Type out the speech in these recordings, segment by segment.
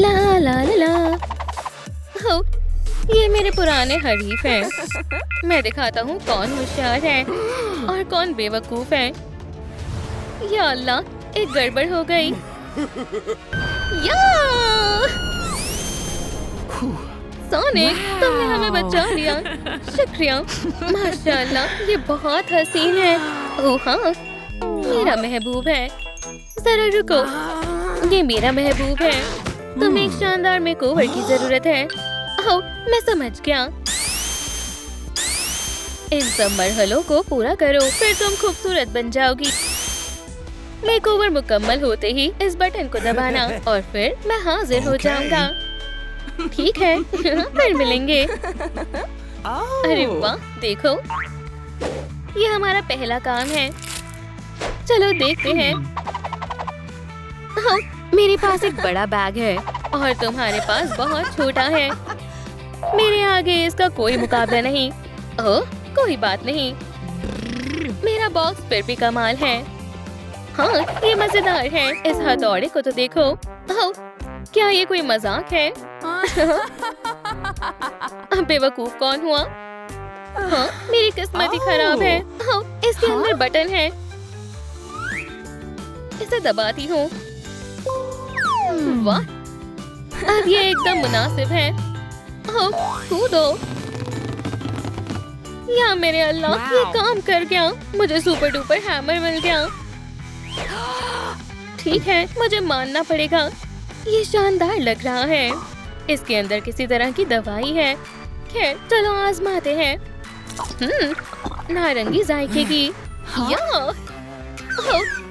ला ला ला ला। हो, ये मेरे पुराने हरीफ हैं। मैं दिखाता हूँ कौन होशियार है और कौन बेवकूफ है। या अल्लाह, एक गड़बड़ हो गई। या सोनिक, तुमने हमें बचा लिया। शुक्रिया। माशाल्लाह, ये बहुत हसीन है। ओह हाँ, मेरा महबूब है। जरा रुको, ये मेरा महबूब है। तुम्हें एक शानदार मेकओवर की जरूरत है। ओह, मैं समझ गया। इन सब मरहलों को पूरा करो, फिर तुम खूबसूरत बन जाओगी। मेकओवर मुकम्मल होते ही इस बटन को दबाना और फिर मैं हाजिर हो जाऊंगा। ठीक है, फिर मिलेंगे। अरे वाह, देखो, ये हमारा पहला काम है। चलो देखते हैं। हाँ, मेरे पास एक बड़ा बैग है और तुम्हारे पास बहुत छोटा है। मेरे आगे इसका कोई मुकाबला नहीं। ओह, कोई बात नहीं। मेरा बॉक्स फिर भी कमाल है। हाँ, ये मजेदार है। इस हथौड़े को तो देखो। ओह, क्या ये कोई मजाक है? बेवकूफ कौन हुआ? हाँ, मेरी किस्मत ही खराब है। हाँ, इसके अंदर बटन है। इसे दबाती हूँ। वाह, अब ये एकदम मुनासिब है। ओह, कूदो। या मेरे अल्लाह, ये काम कर गया। मुझे सुपर डुपर हैमर मिल गया। ठीक है, मुझे मानना पड़ेगा। ये शानदार लग रहा है। इसके अंदर किसी तरह की दवाई है। खैर, चलो आजमाते हैं। नारंगी जायके की।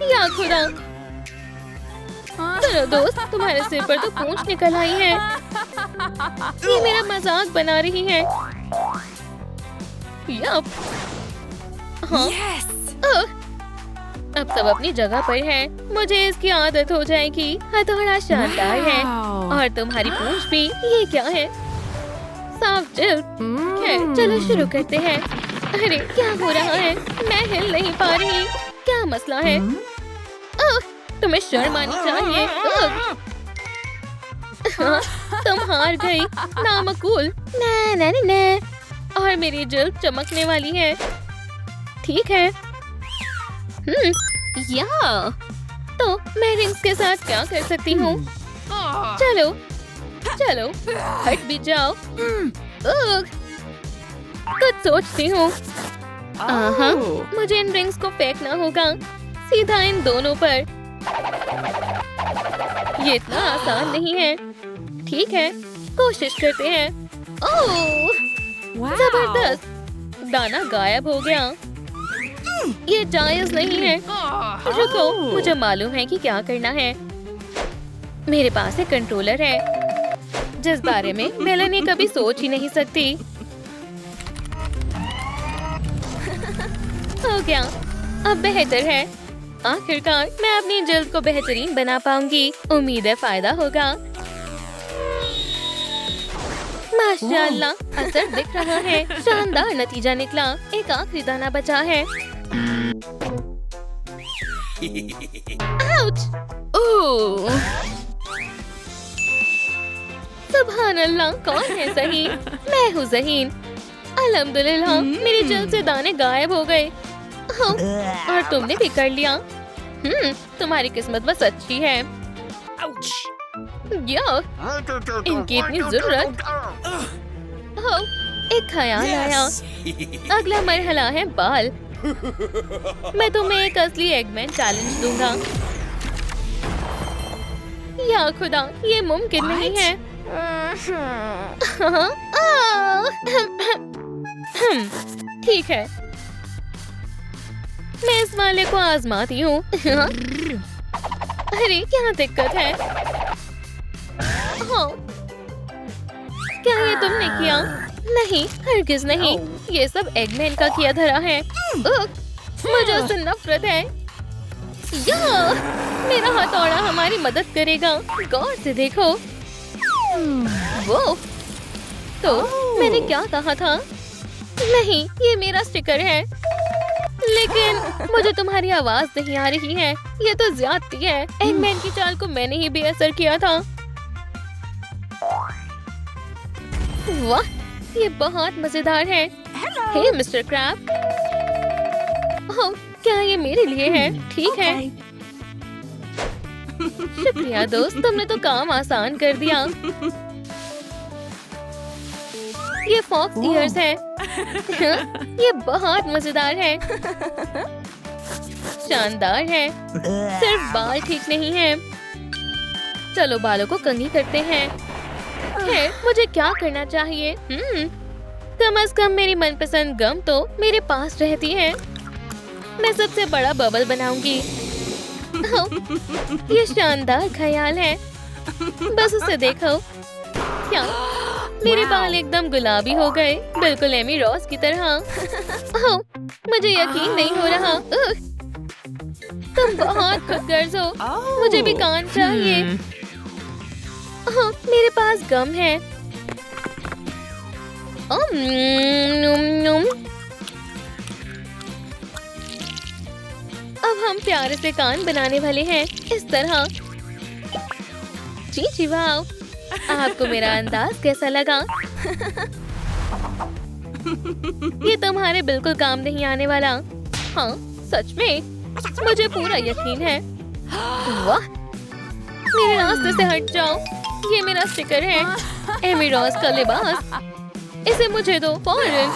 या खुदा। चलो दोस्त, तुम्हारे सिर पर तो पूंछ निकल आई है। ये मेरा मजाक बना रही है। यप। हाँ। अब सब अपनी जगह पर है। मुझे इसकी आदत हो जाएगी। हथौड़ा शानदार है और तुम्हारी पूंछ भी। ये क्या है? साफ जिल्द। खैर, चलो शुरू करते हैं। अरे, क्या हो रहा है? मैं हिल नहीं पा रही। क्या मसला है? तुम्हें शर्म आनी चाहिए। हाँ, तुम हार गई। नामकूल। ना ना ना ना। और मेरी जिल्द चमकने वाली है। ठीक है। या तो मैं रिंग्स के साथ क्या कर सकती हूँ? चलो चलो, हट भी जाओ। कुछ सोचती हूँ। मुझे इन रिंग्स को फेंकना होगा सीधा इन दोनों पर। ये इतना आसान नहीं है। ठीक है, कोशिश करते हैं। ओह, जबरदस्त। दाना गायब हो गया। ये जायज नहीं है। रुको, मुझे मालूम है कि क्या करना है। मेरे पास एक कंट्रोलर है जिस बारे में मेलानी कभी सोच ही नहीं सकती। हो गया, अब बेहतर है। आखिरकार मैं अपनी जिल्द को बेहतरीन बना पाऊंगी। उम्मीद है फायदा होगा। माशाल्लाह, असर दिख रहा है। शानदार नतीजा निकला। एक आखिरी दाना बचा है। आउच! ओह! सुभान अल्लाह, कौन है सही? मैं हूँ ज़हीन। अल्हम्दुलिल्लाह, मेरी जिल्द से दाने गायब हो गए। और तुमने भी कर लिया। तुम्हारी किस्मत बस अच्छी है। या इनकी इतनी जरूरत। एक ख्याल आया। अगला मरहला है बाल। मैं तुम्हें एक असली एगमैन चैलेंज दूंगा। या खुदा, ये मुमकिन नहीं है। ठीक है, मैं इस वाले को आजमाती हूँ। अरे, क्या दिक्कत है? हाँ, क्या ये तुमने किया? नहीं, हरगिज नहीं। ये सब एगमैन का किया धरा है। मुझे उससे नफरत है। या मेरा हथौड़ा हमारी मदद करेगा। गौर से देखो। वो तो मैंने क्या कहा था? नहीं, ये मेरा स्टिकर है। लेकिन मुझे तुम्हारी आवाज नहीं आ रही है। ये तो ज्यादती है। एगमैन की चाल को मैंने ही बेअसर किया था। वाह, ये बहुत मजेदार है। हे मिस्टर क्रैब, ओह, क्या ये मेरे लिए है? ठीक है। शुक्रिया दोस्त, तुमने तो काम आसान कर दिया। ये फॉक्स ईयर्स है। ये बहुत मजेदार है। शानदार है। सिर्फ बाल ठीक नहीं है। चलो बालों को कंघी करते हैं। है, मुझे क्या करना चाहिए? कम से कम मेरी मनपसंद गम तो मेरे पास रहती है। मैं सबसे बड़ा बबल बनाऊंगी। ये शानदार ख्याल है। बस उसे देखो। क्या मेरे बाल एकदम गुलाबी हो गए, बिल्कुल एमी रॉस की तरह। मुझे यकीन नहीं हो रहा। तुम बहुत खुदगर्ज हो। मुझे भी कान चाहिए। मेरे पास गम है। अब हम प्यारे से कान बनाने वाले हैं, इस तरह। जी वाह, आपको मेरा अंदाज कैसा लगा? ये तुम्हारे बिल्कुल काम नहीं आने वाला। हाँ, सच में, मुझे पूरा यकीन है। वाह, मेरे रास्ते से हट जाओ। ये मेरा स्टिकर है, एमी रॉस का लिबास। इसे मुझे दो फौरन।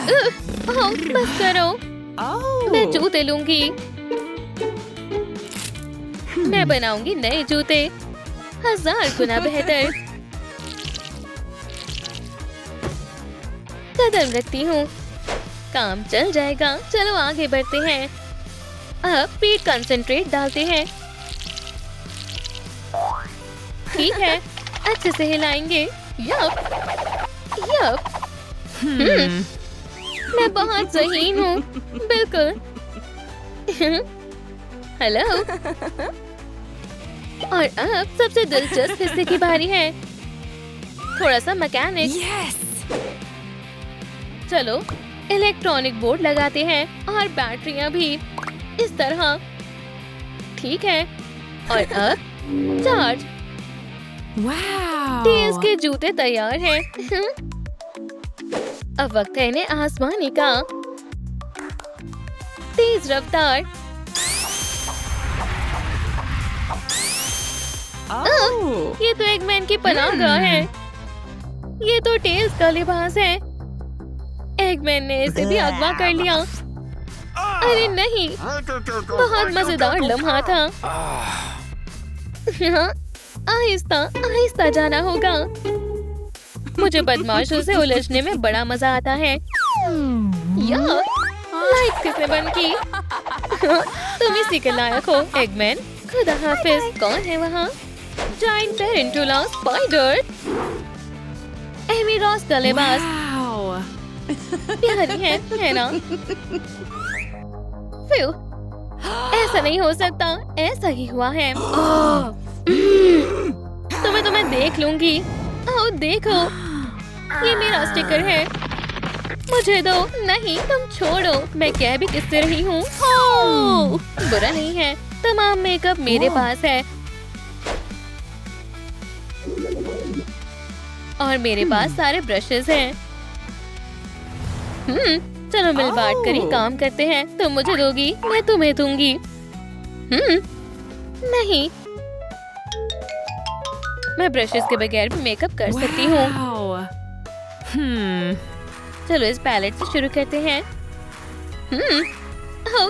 बस करो। मैं जूते लूंगी। मैं बनाऊंगी नए जूते, 1000 गुना बेहतर। कदम रखती हूँ, काम चल जाएगा। चलो आगे बढ़ते हैं। अब पीट कंसंट्रेट डालते हैं। ठीक है, अच्छे से हिलाएंगे। Yup, yup. मैं बहुत ज़हीन हूँ, बिल्कुल। हेलो। और अब सबसे दिलचस्प हिस्से की बारी है, थोड़ा सा मैकेनिक। चलो इलेक्ट्रॉनिक बोर्ड लगाते हैं और बैटरियां भी, इस तरह। ठीक है, और अब चार्ज। टेल्स के जूते तैयार हैं। अब वक्त है इन्हें आसमानी का। तेज रफ्तार। ये तो एगमैन की पनाहगाह है। ये तो टेल्स का लिबास है। एगमैन ने इसे भी अगवा कर लिया। अरे नहीं, बहुत मजेदार लम्हा था। आहिस्ता आहिस्ता जाना होगा। मुझे बदमाशों से उलझने में बड़ा मजा आता है। यार, लाइट किसने बंद की? तुम इसी के लायक हो एगमैन। खुदा हाफिज। कौन है वहाँ? Giant tarantula spider. Amy Ross का लिबास। प्यारी है ना? फिर ऐसा नहीं हो सकता। ऐसा ही हुआ है। तुम्हें देख लूंगी। आओ देखो, ये मेरा स्टिकर है। मुझे दो। नहीं, तुम छोड़ो। मैं कह भी किससे रही हूँ। बुरा नहीं है, तमाम मेकअप मेरे पास है। और मेरे पास सारे ब्रशेस हैं। चलो मिल बांट कर ही काम करते हैं। तुम मुझे दोगी, मैं तुम्हें दूंगी। नहीं, मैं ब्रशेस के बगैर भी मेकअप कर सकती हूँ। चलो इस पैलेट से शुरू करते हैं।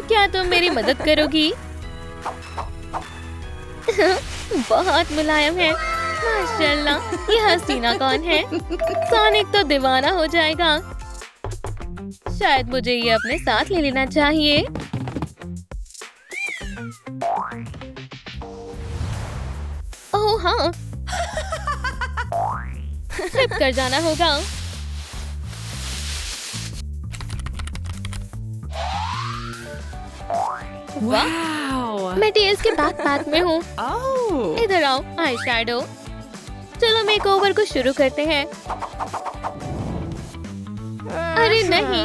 क्या तुम मेरी मदद करोगी? बहुत मुलायम है। माशाल्लाह, ये हसीना कौन है? सोनिक तो दीवाना हो जाएगा। शायद मुझे ये अपने साथ ले लेना चाहिए। ओह हाँ, फ्लिप कर जाना होगा। वाह, मैं टेल्स के बैकपैक में हूँ। इधर आओ, आई शैडो। चलो मेकओवर को शुरू करते हैं। अरे नहीं,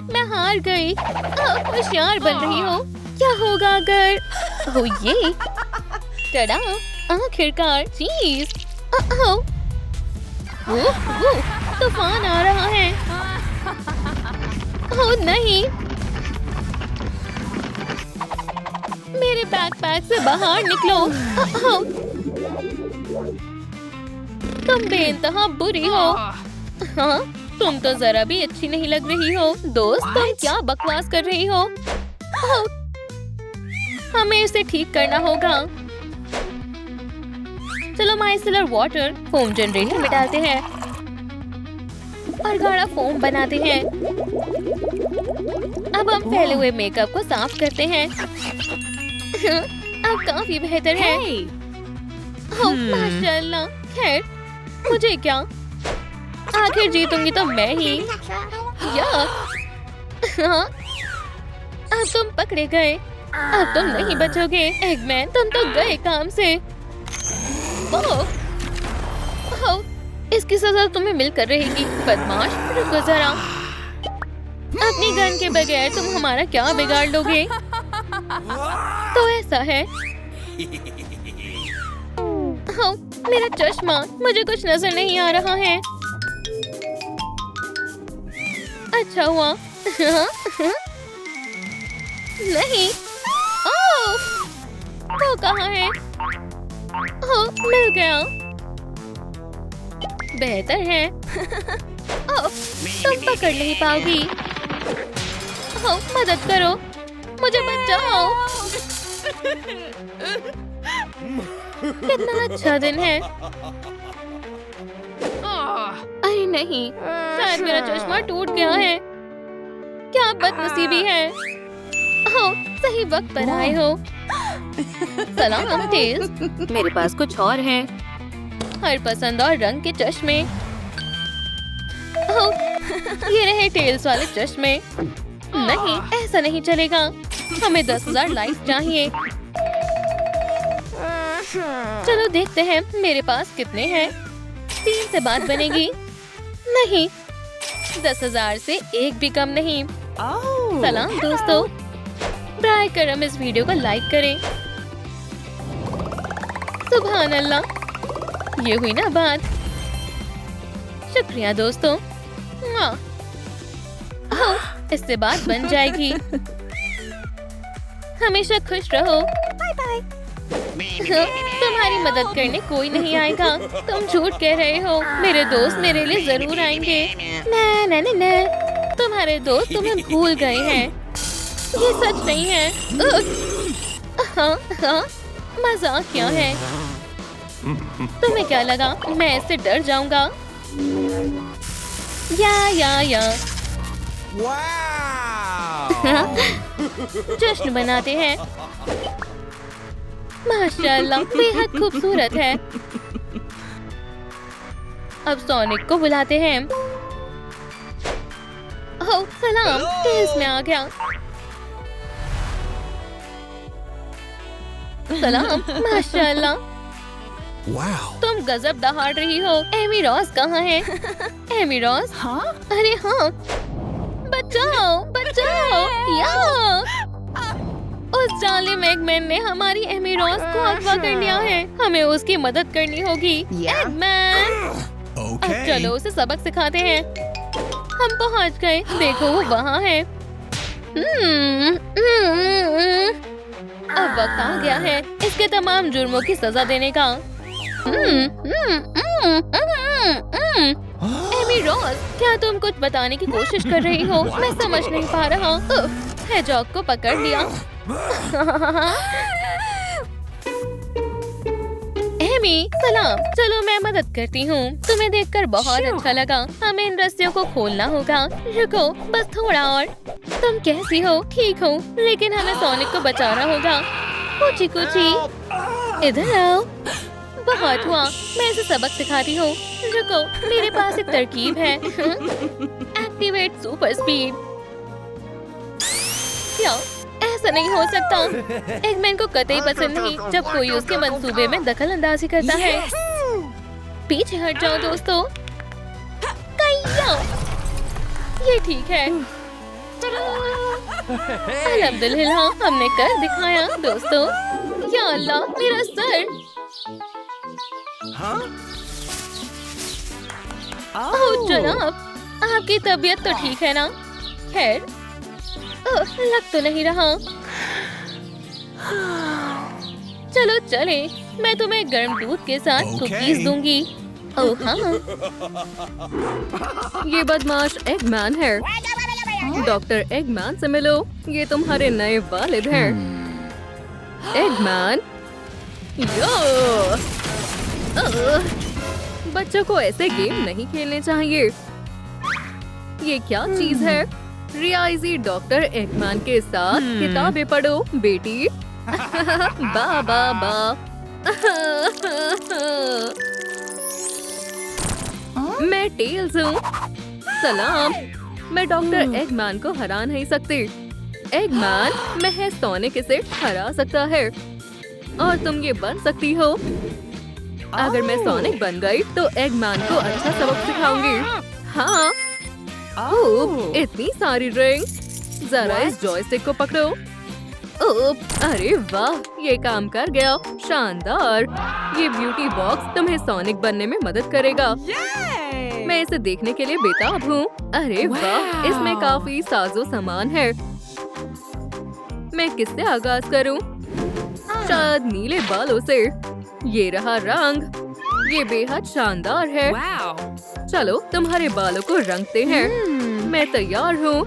मैं हार गई। होशियार बन रही हूँ। क्या होगा अगर? ओ ये टडा, आखिरकार। चीज। तूफान आ रहा है। ओह नहीं, मेरे बैकपैक से बाहर निकलो। तुम बेइंतहा बुरी हो। हाँ, तुम तो जरा भी अच्छी नहीं लग रही हो। दोस्त, तुम क्या बकवास कर रही हो? हमें इसे ठीक करना होगा। चलो माइसेलर वाटर फोम जनरेटर में डालते हैं और गाढ़ा फोम बनाते हैं। अब हम फैले हुए मेकअप को साफ करते हैं। अब काफी बेहतर है। माशाल्लाह। खैर, मुझे क्या, आखिर जीतूंगी तो मैं ही। हाँ, अब तुम पकड़े गए। अब तुम नहीं बचोगे एगमैन, तुम तो गए काम से। ओह, इसकी सजा तुम्हें मिलकर रहेगी। बदमाश, रुको जरा। अपनी गन के बगैर तुम हमारा क्या बिगाड़ लोगे? तो ऐसा है। मेरा चश्मा, मुझे कुछ नजर नहीं आ रहा है। अच्छा हुआ। नहीं। ओह, वो कहाँ है? ओह, मिल गया। बेहतर है। ओह, तुम पकड़ नहीं पाओगी। ओह, मदद करो, मुझे बचाओ। कितना अच्छा दिन है। अरे नहीं, शायद मेरा चश्मा टूट गया है। क्या बदनसीबी है। ओह, सही वक्त पर आए हो। सलाम टेल्स, मेरे पास कुछ और है। हर पसंद और रंग के चश्मे। ओह, ये रहे टेल्स वाले चश्मे। नहीं, ऐसा नहीं चलेगा। हमें 10,000 लाइक चाहिए। चलो देखते हैं मेरे पास कितने हैं। 3 से बात बनेगी। नहीं, 10,000 से एक भी कम नहीं। सलाम दोस्तों, ब्राय करम इस वीडियो को लाइक करें। सुभान अल्लाह, ये हुई ना बात। शुक्रिया दोस्तों। इससे बात बन जाएगी। हमेशा खुश रहो। Bye bye. तुम्हारी मदद करने कोई नहीं आएगा। तुम झूठ कह रहे हो। मेरे दोस्त मेरे लिए जरूर आएंगे। न, तुम्हारे दोस्त तुम्हें भूल गए हैं। ये सच नहीं है। हाँ, मजाक क्या है? तुम्हें क्या लगा मैं इससे डर जाऊंगा? या। जश्न मनाते हैं। माशाल्लाह, बेहद खूबसूरत है। अब सोनिक को बुलाते हैं। ओह सलाम, टेल्स में आ गया। सलाम, माशाल्लाह। तुम गजब दहाड़ रही हो। एमी रॉस कहाँ है? Amy Ross? हाँ? अरे हाँ, बचाओ। या उस जालिम एगमैन ने हमारी एमी रॉस को अगवा कर लिया है। हमें उसकी मदद करनी होगी। एगमैन, अब चलो उसे सबक सिखाते हैं। हम पहुंच गए। देखो वो वहाँ है। अब वक्त आ गया है इसके तमाम जुर्मों की सजा देने का। एमी रॉस, क्या तुम कुछ बताने की कोशिश कर रही हो? मैं समझ नहीं पा रहा। हेजॉग को पकड़ लिया। एमी, सलाम। चलो मैं मदद करती हूँ। तुम्हें देखकर बहुत अच्छा लगा। हमें इन रस्सियों को खोलना होगा। रुको, बस थोड़ा और। तुम कैसी हो? ठीक हो, लेकिन हमें सोनिक को बचाना होगा। कुची, इधर आओ। बहुत हुआ, मैं इसे सबक सिखाती हूँ। रुको, मेरे पास एक तरकीब है। Activate super speed. क्या? ऐसा नहीं हो सकता। एगमैन को कतई पसंद नहीं जब कोई उसके मंसूबे में दखल अंदाजी करता है। पीछे हट जाओ दोस्तों। ये ठीक है। अल्हम्दुलिल्लाह, हमने कर दिखाया दोस्तों। या अल्लाह, मेरा सर। ओह जनाब, आपकी तबीयत तो ठीक है ना? खैर, लग तो नहीं रहा। चलो चले, मैं तुम्हें गर्म दूध के साथ कुकीज दूंगी। ओह हाँ, ये बदमाश एगमैन है। डॉक्टर एगमैन से मिलो, ये तुम्हारे नए वालिद हैं। एगमैन, यो! बच्चों को ऐसे गेम नहीं खेलने चाहिए। ये क्या चीज है? रियाजी डॉक्टर एगमैन के साथ किताबें पढ़ो बेटी। बा बा बा। मैं टेल्स हूँ। सलाम। मैं डॉक्टर एगमैन को हरा नहीं सकती। एगमैन महज सोनिक इसे हरा सकता है और तुम ये बन सकती हो। अगर मैं सोनिक बन गई तो एगमैन को अच्छा सबक सिखाऊंगी। हाँ। ओह, इतनी सारी रिंग। जरा इस जॉयस्टिक को पकड़ो। ओह, अरे वाह, ये काम कर गया। शानदार। ये ब्यूटी बॉक्स तुम्हें सोनिक बनने में मदद करेगा। मैं इसे देखने के लिए बेताब हूँ। अरे वाह, इसमें काफी साजो सामान है। मैं किससे आगाज करूँ? शायद नीले बालों से। ये रहा रंग। ये बेहद शानदार है। चलो तुम्हारे बालों को रंगते हैं। मैं तैयार हूँ।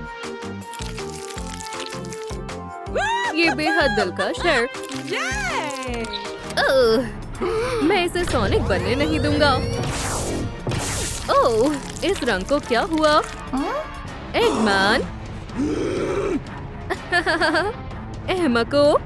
ये बेहद दिलकश है। मैं इसे सोनिक बनने नहीं दूंगा। ओह, इस रंग को क्या हुआ? एगमैन। अहमको।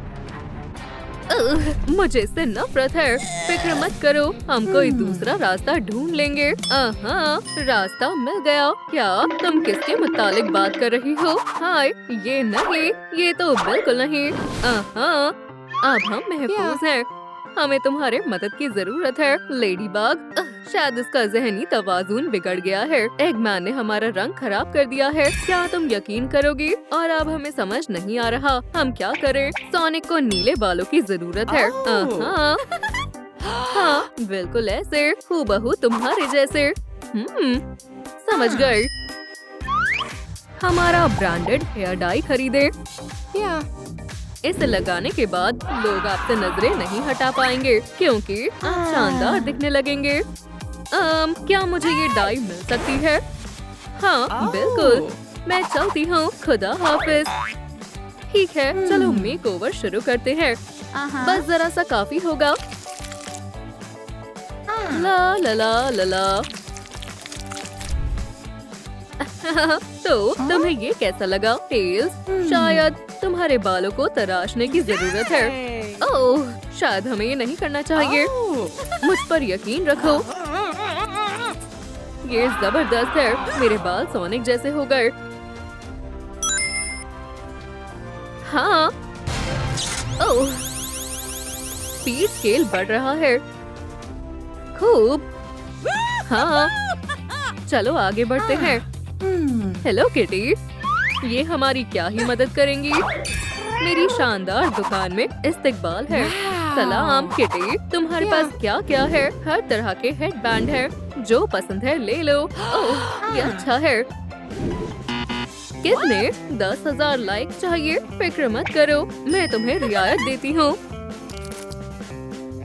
मुझे इससे नफरत है। फिक्र मत करो, हम कोई दूसरा रास्ता ढूंढ लेंगे। रास्ता मिल गया। क्या तुम किसके मुतालिक बात कर रही हो? हाय, ये नहीं, ये तो बिल्कुल नहीं। अब हम महफूज हैं। हमें तुम्हारे मदद की जरूरत है, लेडी बाग। शायद इसका जहनी तवाज़ुन बिगड़ गया है। एगमैन ने हमारा रंग खराब कर दिया है। क्या तुम यकीन करोगी? और अब हमें समझ नहीं आ रहा हम क्या करें। सोनिक को नीले बालों की जरूरत है। हाँ, बिल्कुल ऐसे, हूबहू तुम्हारे जैसे। समझ गए। हमारा ब्रांडेड हेयर डाई खरीदे। इसे लगाने के बाद लोग आपसे नजरें नहीं हटा पाएंगे क्योंकि आप शानदार दिखने लगेंगे। क्या मुझे ये डाई मिल सकती है? हाँ, बिल्कुल। मैं चलती हूँ। खुदा हाफिज। ठीक है, चलो मेकओवर शुरू करते हैं। बस जरा सा काफी होगा। ला ला ला ला ला। तो तुम्हें ये कैसा लगा? टेल्स, शायद तुम्हारे बालों को तराशने की जरूरत है। ओह, शायद हमें ये नहीं करना चाहिए। मुझ पर यकीन रखो। ये जबरदस्त है। मेरे बाल सोनिक जैसे हो गए। हाँ। ओह, स्पीड स्केल बढ़ रहा है। खूब। हाँ, चलो आगे बढ़ते हैं। हेलो किटी, ये हमारी क्या ही मदद करेंगी। मेरी शानदार दुकान में इस्तकबाल है। सलाम किटी, तुम्हारे पास क्या क्या है? हर तरह के हेडबैंड है, जो पसंद है ले लो। ओह, ये अच्छा है। कितने? 10,000 लाइक चाहिए। फिक्र मत करो, मैं तुम्हें रियायत देती हूँ।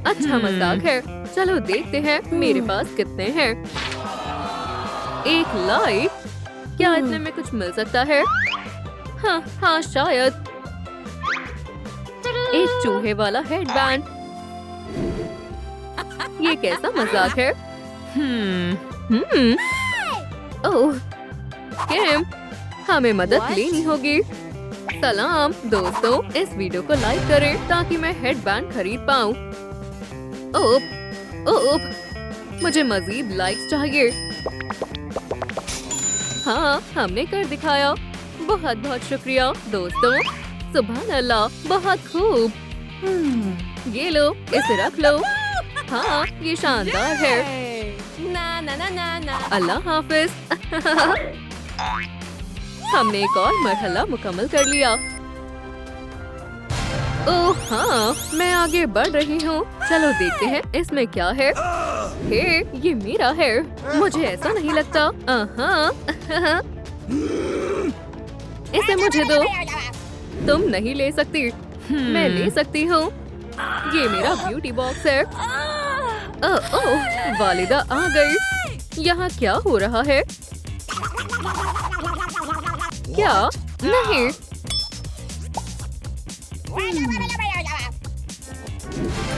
अच्छा मजाक है। चलो देखते हैं मेरे पास कितने हैं। 1 लाइक? क्या इतने में कुछ मिल सकता है? हाँ शायद। एक चूहे वाला हेडबैंड। ये कैसा मजाक है? ओह, किम, हमें मदद लेनी होगी। सलाम दोस्तों, इस वीडियो को लाइक करें ताकि मैं हेडबैंड खरीद पाऊँ। ओह, मुझे मजीद लाइक्स चाहिए। हाँ, हमने कर दिखाया। बहुत बहुत शुक्रिया दोस्तों। सुभान अल्लाह, बहुत खूब। ये लो, इसे रख लो। हाँ, ये शानदार है। ना ना ना ना ना। अल्लाह हाफिज। हमने एक और मरहला मुकम्मल कर लिया। ओह हाँ, मैं आगे बढ़ रही हूँ। चलो देखते हैं इसमें क्या है। हे, ये मेरा है। मुझे ऐसा नहीं लगता। हाँ। इसे मुझे दो। तुम नहीं ले सकती। मैं ले सकती हूँ। ये मेरा ब्यूटी बॉक्स है। ओह, वालिदा आ गई। यहाँ क्या हो रहा है? क्या? नहीं।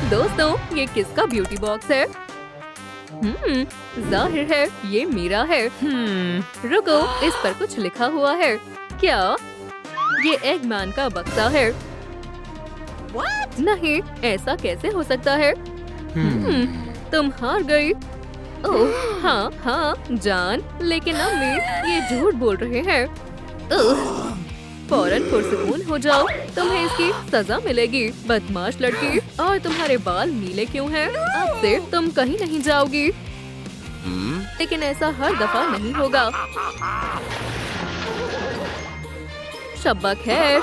दोस्तों, ये किसका ब्यूटी बॉक्स है? जाहिर है ये मेरा है। रुको, इस पर कुछ लिखा हुआ है। क्या? ये एगमैन का बक्सा है। नहीं, ऐसा कैसे हो सकता है? तुम हार गई। ओह हाँ, जान, लेकिन अम्मी ये झूठ बोल रहे हैं। फौरन पुरसुकून हो जाओ, तुम्हें इसकी सजा मिलेगी, बदमाश लड़की। और तुम्हारे बाल नीले क्यों हैं? अब से तुम कहीं नहीं जाओगी। लेकिन ऐसा हर दफा नहीं होगा। शब्बा खैर।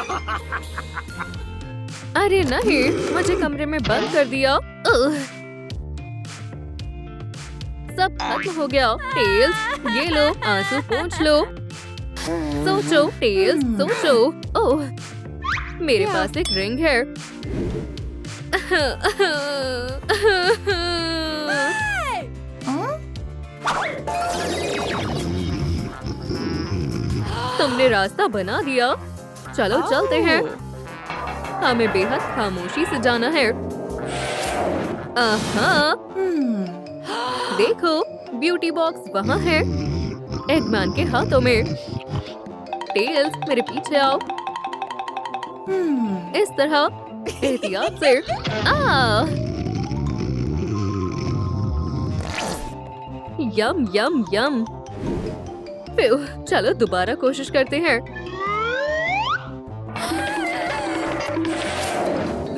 अरे नहीं, मुझे कमरे में बंद कर दिया। सब खत्म हो गया। टेल्स, ये लो, आंसू पोंछ लो। सोचो टेल्स, सोचो। ओह, मेरे पास एक रिंग है। तुमने रास्ता बना दिया। चलो चलते हैं। हमें बेहद खामोशी से जाना है। देखो, ब्यूटी बॉक्स वहाँ है, एगमैन के हाथों में। टेल्स, मेरे पीछे आओ। इस तरह, एहतियात से। यम यम यम। चलो दोबारा कोशिश करते हैं।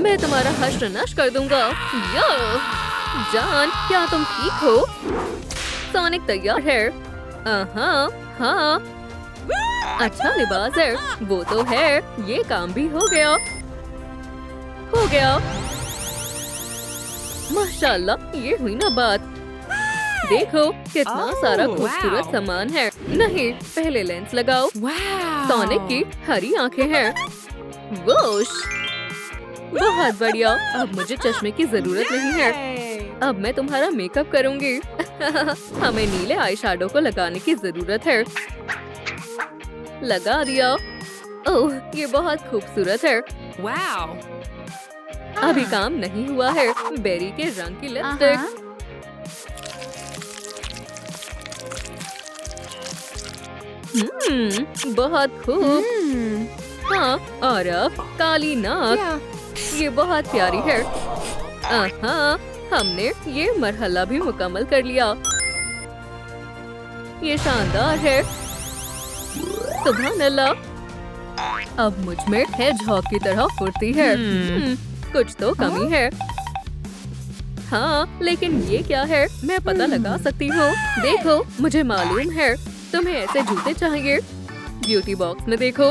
मैं तुम्हारा हश्र नश कर दूंगा। यो! जान, क्या तुम ठीक हो? सोनिक तैयार है। हाँ। अच्छा लिबास है। वो तो है। ये काम भी हो गया। माशाल्लाह, ये हुई ना बात। देखो कितना सारा खूबसूरत सामान है। नहीं, पहले लेंस लगाओ। सोनिक की हरी आंखें हैं। वोश, बहुत बढ़िया। अब मुझे चश्मे की जरूरत नहीं है। अब मैं तुम्हारा मेकअप करूंगी। हमें नीले आई शैडो को लगाने की जरूरत है। लगा दिया। ओह, ये बहुत खूबसूरत है। अभी काम नहीं हुआ है। बेरी के रंग की लिपस्टिक। बहुत खूब। हाँ, और अब काली नाक। ये बहुत प्यारी है। हमने ये मरहला भी मुकम्मल कर लिया। ये शानदार है। सुभान अल्लाह। अब मुझ में हेजहॉग की तरह फुर्ती है। कुछ तो कमी है। हाँ, लेकिन ये क्या है? मैं पता लगा सकती हूँ। देखो, मुझे मालूम है। तुम्हें ऐसे जूते चाहिए। ब्यूटी बॉक्स में देखो,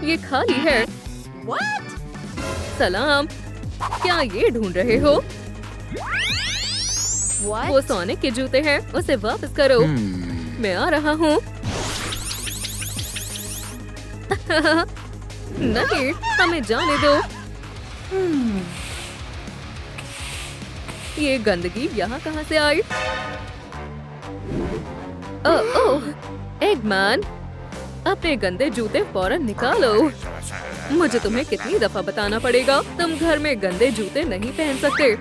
ये खाली है। सलाम, क्या ये ढूंढ रहे हो? वो सोने के जूते हैं। उसे वापस करो। मैं आ रहा हूँ। नहीं, हमें जाने दो। ये गंदगी यहाँ कहाँ से आई? ओह, एगमैन, अपने गंदे जूते फौरन निकालो। मुझे तुम्हें कितनी दफा बताना पड़ेगा, तुम घर में गंदे जूते नहीं पहन सकते।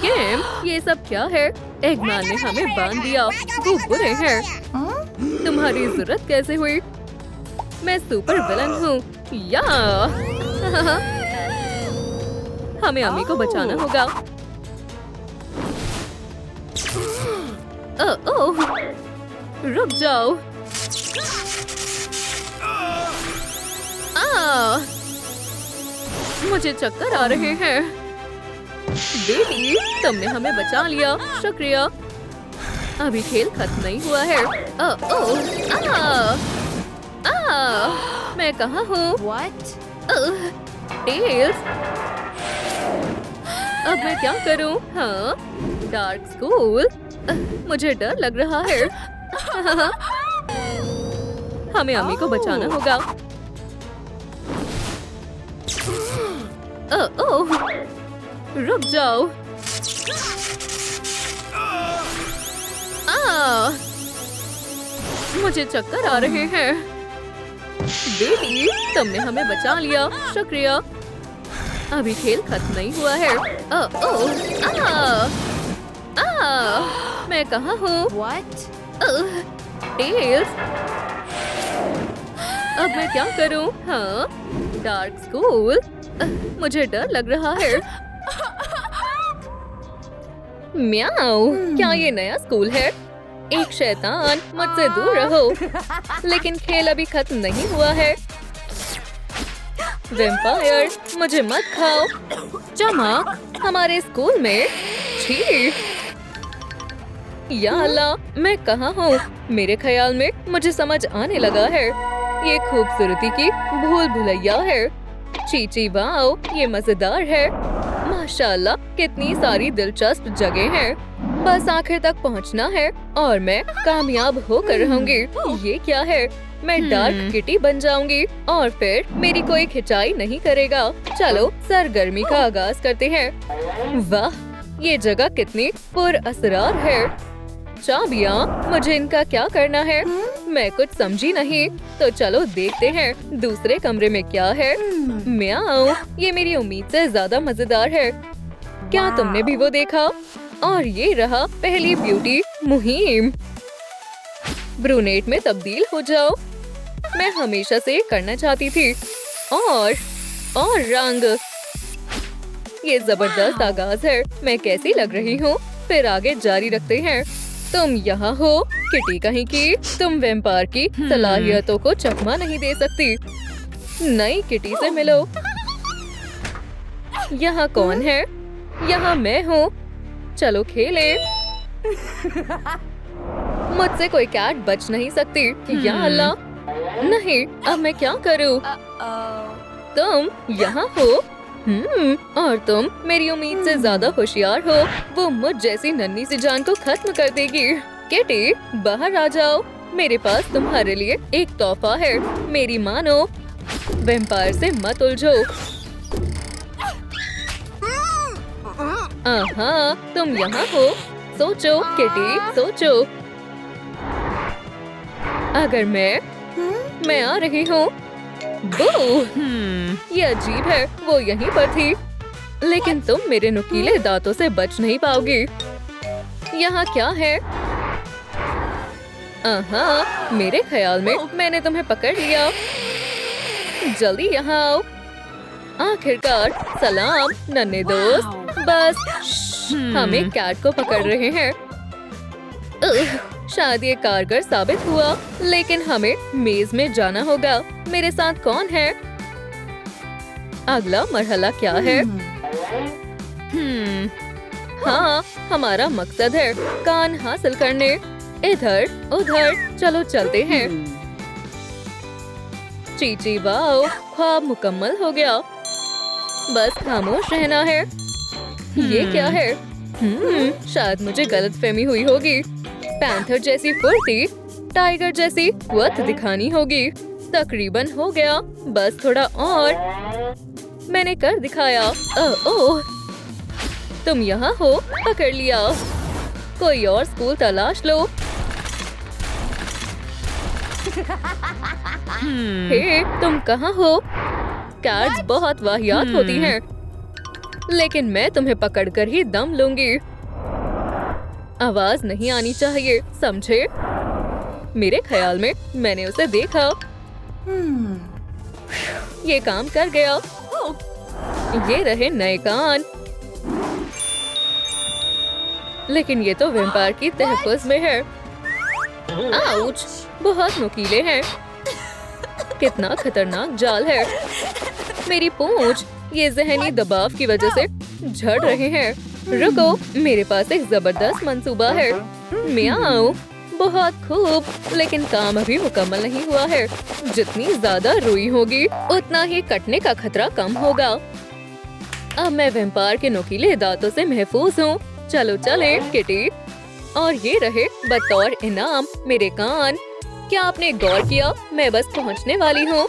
किम, ये सब क्या है? एगमैन ने हमें बांध दिया। वो बुरे हैं। तुम्हारी जरूरत कैसे हुई? मैं सुपर विलन हूँ। या हमें अम्मी को बचाना होगा। ओह, रुक जाओ। मुझे चक्कर आ रहे हैं। बेबी, तुमने हमें बचा लिया। शुक्रिया। अभी खेल खत्म नहीं हुआ है। मैं कहाँ हूँ? टेल्स, अब मैं क्या करूं? हाँ, डार्क स्कूल, मुझे डर लग रहा है। हमें अम्मी को बचाना होगा। ओह, रुक जाओ। मुझे चक्कर आ रहे हैं। बेबी, तुमने हमें बचा लिया, शुक्रिया। अभी खेल खत्म नहीं हुआ है। मैं कहाँ हूँ? What? टेल्स, अब मैं क्या करूँ? हाँ, डार्क स्कूल, मुझे डर लग रहा है। म्याऊ, क्या ये नया स्कूल है? एक शैतान, मुझसे दूर रहो। लेकिन खेल अभी खत्म नहीं हुआ है। वैम्पायर, मुझे मत खाओ। चमक, हमारे स्कूल में। छी, या अल्लाह, मैं कहाँ हूँ? मेरे ख्याल में मुझे समझ आने लगा है। ये खूबसूरती की भूल भुलैया है। चीची वाओ, ये मजेदार है। माशाल्लाह, कितनी सारी दिलचस्प जगह हैं। बस आखिर तक पहुंचना है और मैं कामयाब होकर रहूंगी। ये क्या है? मैं डार्क किटी बन जाऊंगी और फिर मेरी कोई खिंचाई नहीं करेगा। चलो सरगर्मी का आगाज करते हैं। वाह, ये जगह कितनी पुरअसरार है। चाबियाँ, मुझे इनका क्या करना है? मैं कुछ समझी नहीं। तो चलो देखते हैं दूसरे कमरे में क्या है। म्याऊ, ये मेरी उम्मीद से ज्यादा मजेदार है। क्या तुमने भी वो देखा? और ये रहा पहली ब्यूटी मुहिम। ब्रूनेट में तब्दील हो जाओ। मैं हमेशा से करना चाहती थी। और रंग, ये जबरदस्त आगाज है। मैं कैसी लग रही हूँ? फिर आगे जारी रखते हैं। तुम यहाँ हो किटी कहीं की। तुम वैम्पायर की सलाहियतों को चकमा नहीं दे सकती। नई किटी से मिलो। यहाँ कौन है? यहाँ मैं हूँ। चलो खेले। मुझसे कोई कैट बच नहीं सकती। या अल्लाह, नहीं, अब मैं क्या करूँ? तुम यहाँ हो। और तुम मेरी उम्मीद से ज्यादा होशियार हो। वो मुझ जैसी नन्ही सी जान को खत्म कर देगी। किटी, बाहर आ जाओ। मेरे पास तुम्हारे लिए एक तोहफा है। मेरी मानो, वैम्पायर से मत उलझो। तुम यहाँ हो। सोचो किटी, सोचो। अगर मैं आ रही हूँ। ये अजीब है, वो यहीं पर थी। लेकिन तुम मेरे नुकीले दांतों से बच नहीं पाओगी। यहाँ क्या है? मेरे ख्याल में मैंने तुम्हें पकड़ लिया। जल्दी यहाँ आओ। आखिरकार, सलाम नन्हे दोस्त। बस हम एक कैट को पकड़ रहे हैं। शायद ये कारगर साबित हुआ, लेकिन हमें मेज में जाना होगा। मेरे साथ कौन है? अगला मरहला क्या है? हाँ, हमारा मकसद है कान हासिल करने। इधर उधर, चलो चलते हैं। चीची वाओ, ख्वाब मुकम्मल हो गया। बस खामोश रहना है। ये क्या है? शायद मुझे गलतफहमी हुई होगी। पैंथर जैसी फुर्ती, टाइगर जैसी कुव्वत दिखानी होगी। तकरीबन हो गया, बस थोड़ा और। मैंने कर दिखाया। ओह, तुम यहाँ हो, पकड़ लिया। कोई और स्कूल तलाश लो। हे, तुम कहाँ हो? कैट्स बहुत वाहियात होती हैं, लेकिन मैं तुम्हें पकड़कर ही दम लूंगी। आवाज नहीं आनी चाहिए, समझे? मेरे ख्याल में मैंने उसे देखा। ये काम कर गया। ये रहे नए कान। लेकिन ये तो वैम्पायर की तहफ्फुज़ में है। आउच, बहुत नुकीले हैं। कितना खतरनाक जाल है। मेरी पूंछ, ये जहनी दबाव की वजह से झड़ रहे हैं। रुको, मेरे पास एक जबरदस्त मंसूबा है। म्याऊ, बहुत खूब, लेकिन काम अभी मुकम्मल नहीं हुआ है। जितनी ज्यादा रुई होगी उतना ही कटने का खतरा कम होगा। अब मैं वैम्पायर के नुकीले दांतों से महफूज हूँ। चलो चले किटी। और ये रहे बतौर इनाम मेरे कान। क्या आपने गौर किया? मैं बस पहुँचने वाली हूँ।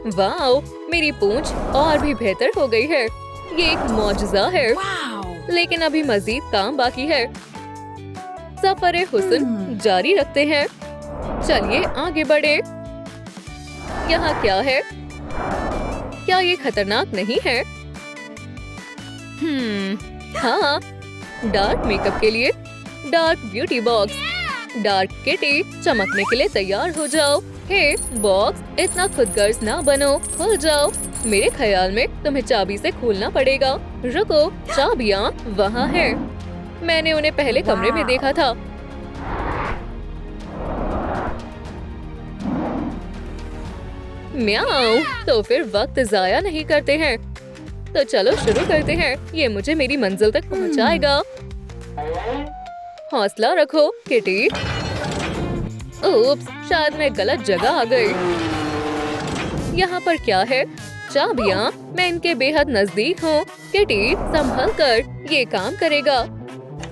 वाओ, मेरी पूंछ और भी बेहतर हो गई है। ये एक मौजज़ा है। लेकिन अभी मजीद काम बाकी है। सफर हुस्न जारी रखते हैं। चलिए आगे बढ़े। यहाँ क्या है? क्या ये खतरनाक नहीं है? हाँ, डार्क मेकअप के लिए dark beauty box. Dark kitty, चमकने के लिए तैयार हो जाओ। हे बॉक्स, इतना खुदगर्ज ना बनो, खुल जाओ। मेरे ख्याल में तुम्हें चाबी से खोलना पड़ेगा। रुको, चाबियाँ वहाँ है। मैंने उन्हें पहले कमरे में देखा था। म्याऊ, तो फिर वक्त जाया नहीं करते हैं। तो चलो शुरू करते हैं। ये मुझे मेरी मंजिल तक पहुँचाएगा। हौसला रखो किटी। उप्स, शायद मैं गलत जगह आ गई। यहाँ पर क्या है? चाबियाँ। मैं इनके बेहद नजदीक हूँ। किटी, संभल कर, ये काम करेगा।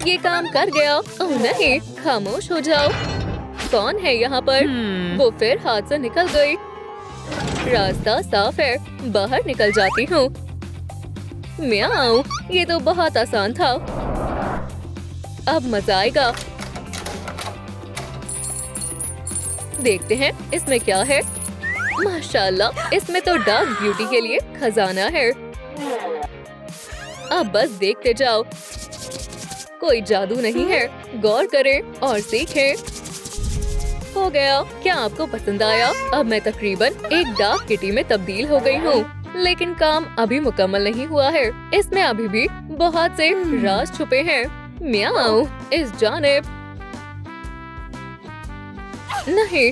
ये काम कर गया। ओह नहीं, खामोश हो जाओ। कौन है यहाँ पर? वो फिर हाथ से निकल गई। रास्ता साफ है, बाहर निकल जाती हूँ। म्याऊ, ये तो बहुत आसान था। अब मजा आएगा। देखते हैं इसमें क्या है। माशाल्लाह, इसमें तो डार्क ब्यूटी के लिए खजाना है। अब बस देखते जाओ। कोई जादू नहीं है। गौर करें और सीखें। हो गया। क्या आपको पसंद आया? अब मैं तकरीबन एक डार्क किटी में तब्दील हो गई हूँ। लेकिन काम अभी मुकम्मल नहीं हुआ है। इसमें अभी भी बहुत से राज छुपे हैं। म्याऊ, इस जानिब। नहीं,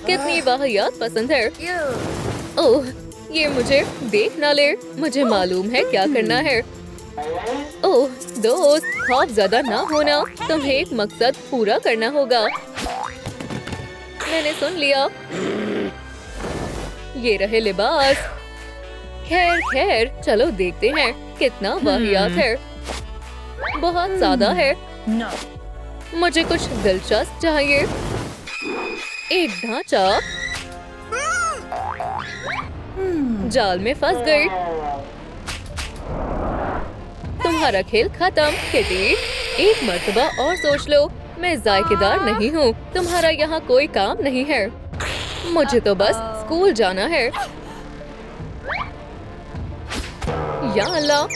कितनी वाहियात पसंद है। ओह, ये मुझे देख ना ले। मुझे मालूम है क्या करना है। ओह दोस्त, खौफ ज्यादा ना होना। तुम्हें एक मकसद पूरा करना होगा। मैंने सुन लिया। ये रहे लिबास। खैर खैर, चलो देखते हैं कितना वाहियात है। बहुत ज्यादा है। मुझे कुछ दिलचस्प चाहिए। एक ढांचा। जाल में फंस गई। तुम्हारा खेल खत्म किटी। एक मर्तबा और सोच लो। मैं जायकेदार नहीं हूँ। तुम्हारा यहाँ कोई काम नहीं है। मुझे तो बस स्कूल जाना है। या अल्लाह।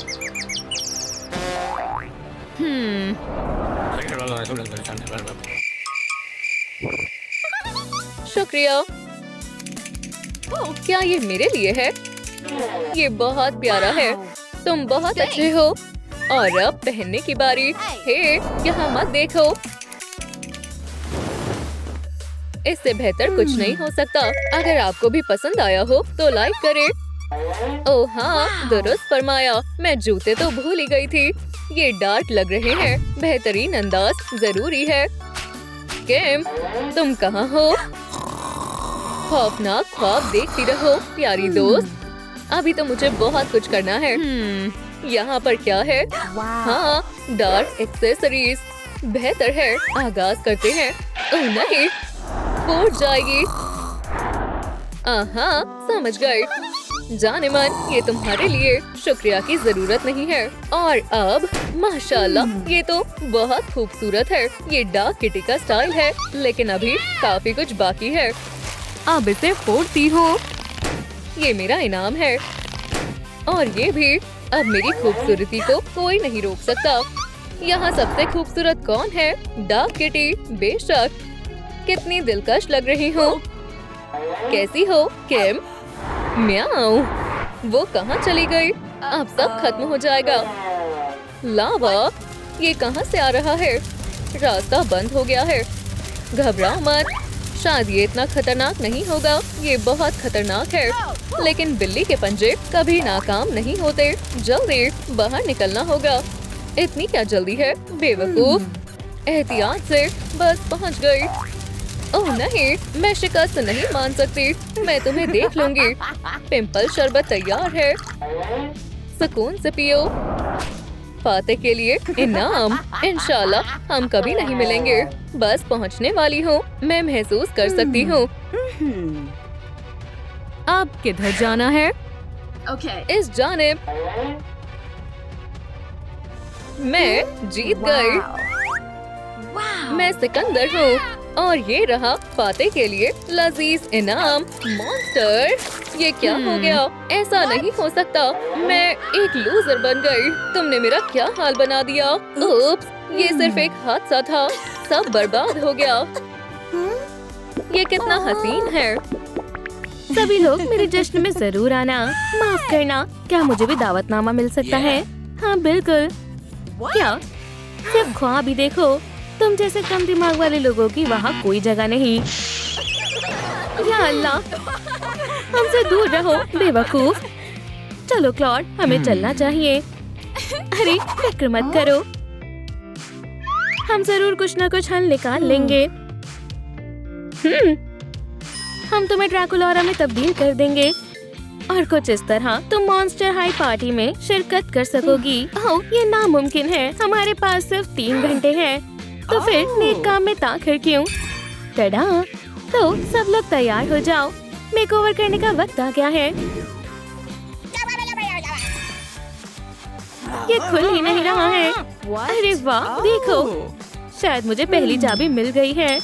शुक्रिया। क्या ये मेरे लिए है? ये बहुत प्यारा है। तुम बहुत अच्छे हो। और अब पहनने की बारी। हे, यहाँ मत देखो। इससे बेहतर कुछ नहीं हो सकता। अगर आपको भी पसंद आया हो तो लाइक करें। ओह हाँ, दुरुस्त फरमाया। मैं जूते तो भूल ही गई थी। ये डार्क लग रहे हैं। बेहतरीन अंदाज जरूरी है। केम, तुम कहाँ हो? खौफनाक ख्वाब देखती रहो प्यारी दोस्त। अभी तो मुझे बहुत कुछ करना है। यहाँ पर क्या है? हाँ, डार्क एक्सेसरीज। बेहतर है, आगाज करते हैं। ओह नहीं, फूट जाएगी। आहा, समझ गए। जाने मन, ये तुम्हारे लिए शुक्रिया की जरूरत नहीं है। और अब माशाल्लाह, ये तो बहुत खूबसूरत है। ये डार्क किटी का स्टाइल है, लेकिन अभी काफी कुछ बाकी है। अब इसे फोड़ती हूँ। ये मेरा इनाम है। और ये भी। अब मेरी खूबसूरती को कोई नहीं रोक सकता। यहाँ सबसे खूबसूरत कौन है? डार्क किटी, बेशक। कितनी दिलकश लग रही हूँ। कैसी हो किम? म्याऊ, वो कहाँ चली गई? अब सब खत्म हो जाएगा। लावा, ये कहाँ से आ रहा है? रास्ता बंद हो गया है। घबराओ मत, शायद ये इतना खतरनाक नहीं होगा। ये बहुत खतरनाक है, लेकिन बिल्ली के पंजे कभी नाकाम नहीं होते। जल्दी बाहर निकलना होगा। इतनी क्या जल्दी है बेवकूफ? एहतियात से, बस पहुंच गई। ओह नहीं, मैं शिकस्त नहीं मान सकती। मैं तुम्हें देख लूंगी। पिंपल शरबत तैयार है, सुकून से पियो। फाते के लिए इनाम। इंशाल्लाह हम कभी नहीं मिलेंगे। बस पहुंचने वाली हूँ। मैं महसूस कर सकती हूँ। अब किधर जाना है? इस जानिब। मैं जीत गई। मैं सिकंदर हूँ और ये रहा फाते के लिए लजीज इनाम। मॉन्स्टर, ये क्या हो गया? ऐसा नहीं हो सकता। मैं एक लूजर बन गई। तुमने मेरा क्या हाल बना दिया। उप्स, ये सिर्फ एक हादसा था। सब बर्बाद हो गया। ये कितना हसीन है। सभी लोग मेरे जश्न में जरूर आना। माफ करना, क्या मुझे भी दावतनामा मिल सकता है? हाँ बिल्कुल। क्या? सिर्फ ख्वाब ही देखो। तुम जैसे कम दिमाग वाले लोगों की वहाँ कोई जगह नहीं। या अल्लाह, हमसे दूर रहो बेवकूफ। चलो क्लॉड, हमें चलना चाहिए। अरे फिक्र मत करो, हम जरूर कुछ न कुछ हल निकाल लेंगे। हम तुम्हें ड्रैकुलोरा में तब्दील कर देंगे और कुछ इस तरह तुम मॉन्स्टर हाई पार्टी में शिरकत कर सकोगी। ओह, ये नामुमकिन है। हमारे पास सिर्फ 3 घंटे हैं। तो फिर नेक काम में ताख़िर क्यों? टडा! तो सब लोग तैयार हो जाओ। मेकओवर करने का वक्त आ गया है। ये खुल ही नहीं रहा है। अरे वाह, देखो, शायद मुझे पहली चाबी मिल गई है।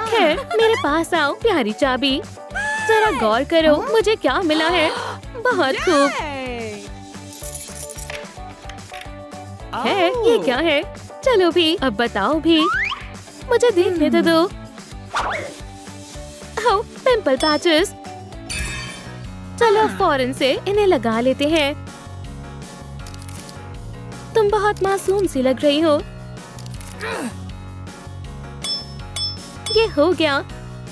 खैर, मेरे पास आओ प्यारी चाबी। जरा गौर करो मुझे क्या मिला है। बहुत खूब है। ये क्या है? चलो भी, अब बताओ भी, मुझे देखने तो दो। ओह, पिंपल पैचेस। चलो फौरन से इन्हें लगा लेते हैं। तुम बहुत मासूम सी लग रही हो। ये हो गया।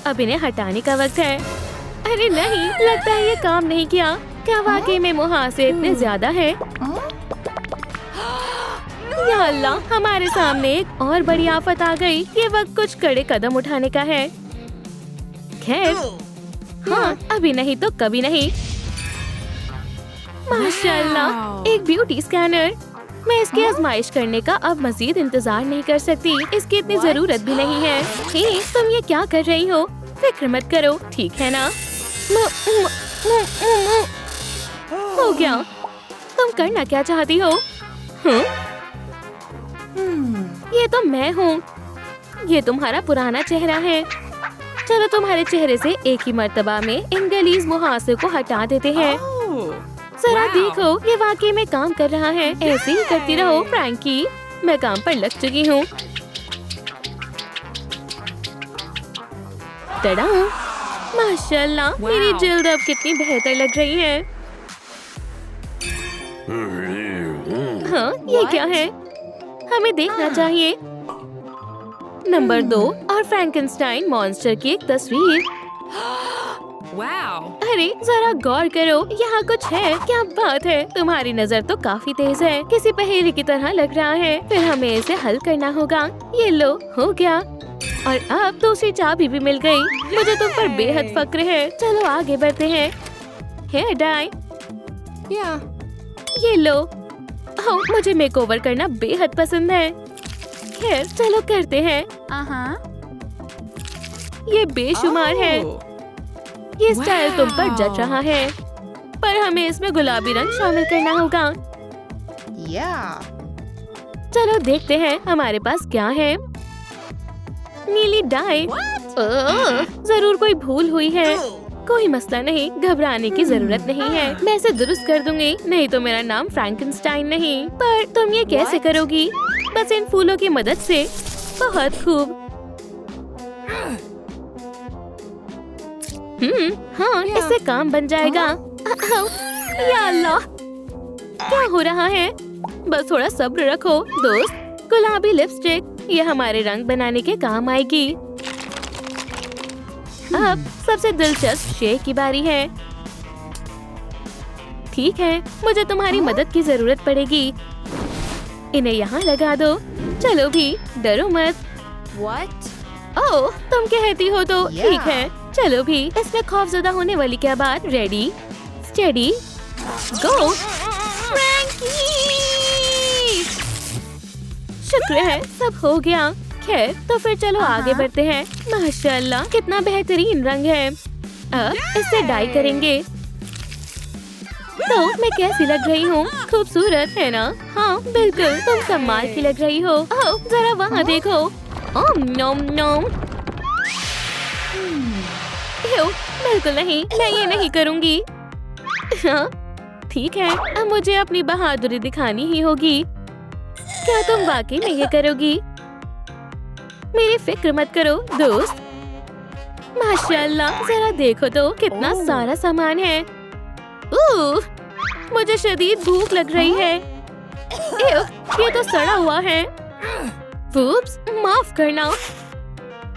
अब इन्हें हटाने का वक्त है। अरे नहीं, लगता है ये काम नहीं किया। क्या वाकई में मुहासे इतने ज्यादा है? या अल्लाह, हमारे सामने एक और बड़ी आफत आ गई। ये वक्त कुछ कड़े कदम उठाने का है। खैर, हाँ, अभी नहीं तो कभी नहीं। माशाल्लाह, एक ब्यूटी स्कैनर। मैं इसकी आजमाइश करने का अब मजीद इंतजार नहीं कर सकती। इसकी इतनी जरूरत भी नहीं है। हे, तुम ये क्या कर रही हो? फिक्र मत करो, ठीक है ना? हो गया। तुम करना क्या चाहती हो? ये तो मैं हूँ। ये तुम्हारा पुराना चेहरा है। चलो तुम्हारे चेहरे से एक ही मर्तबा में इन गलीज मुहासे को हटा देते हैं। जरा देखो, ये वाकई में काम कर रहा है। ऐसे ही करती रहो फ्रैंकी। मैं काम पर लग चुकी हूँ। टडा! माशाल्लाह, मेरी जिल्द अब कितनी बेहतर लग रही है। हाँ, ये क्या है? हमें देखना चाहिए। नंबर 2 और फ्रैंकेनस्टाइन मॉन्स्टर की एक तस्वीर। अरे जरा गौर करो, यहाँ कुछ है। क्या बात है, तुम्हारी नजर तो काफी तेज है। किसी पहेली की तरह लग रहा है। फिर हमें इसे हल करना होगा। ये लो, हो गया। और अब दूसरी चाबी भी मिल गई। मुझे तुम पर बेहद फक्र है। चलो आगे बढ़ते हैं। Hair dye. ये लो। ओह, मुझे मेकओवर करना बेहद पसंद है। खैर, चलो करते हैं। ये बेशुमार है। ये स्टाइल तुम पर जच रहा है, पर हमें इसमें गुलाबी रंग शामिल करना होगा। चलो देखते हैं हमारे पास क्या है। नीली डाई। जरूर कोई भूल हुई है। कोई मसला नहीं, घबराने की जरूरत नहीं है। मैं इसे दुरुस्त कर दूंगी। नहीं तो मेरा नाम फ्रैंकेनस्टाइन नहीं। पर तुम ये कैसे करोगी? बस इन फूलों की मदद से। बहुत खूब। हाँ, इससे काम बन जाएगा। या अल्लाह, क्या हो रहा है? बस थोड़ा सब्र रखो दोस्त। गुलाबी लिपस्टिक, ये हमारे रंग बनाने के काम आएगी। अब सबसे दिलचस्प शेर की बारी है। ठीक है, मुझे तुम्हारी मदद की जरूरत पड़ेगी। इन्हें यहाँ लगा दो। चलो भी, डरो मत। What? ओह, तुम कहती हो तो Yeah. ठीक है। चलो भी, इसमें खौफजदा होने वाली क्या बात। रेडी, स्टेडी, गो। फ्रैंकी! शुक्र है सब हो गया। खैर, तो फिर चलो आगे बढ़ते हैं। माशाल्लाह, कितना बेहतरीन रंग है। अब इससे डाई करेंगे। तो मैं कैसी लग रही हूँ? खूबसूरत है ना? हाँ बिल्कुल, तुम कमाल की लग रही हो। ओह, जरा वहाँ देखो। ओम नोम नोम। बिल्कुल नहीं, मैं ये नहीं करूँगी। हाँ, ठीक है, अब मुझे अपनी बहादुरी दिखानी ही होगी। क्या तुम वाकई में ये करोगी? मेरी फिक्र मत करो दोस्त। माशाल्लाह, जरा देखो तो कितना सारा सामान है। मुझे शदीद भूख लग रही है। ये तो सड़ा हुआ है। उप्स, माफ करना।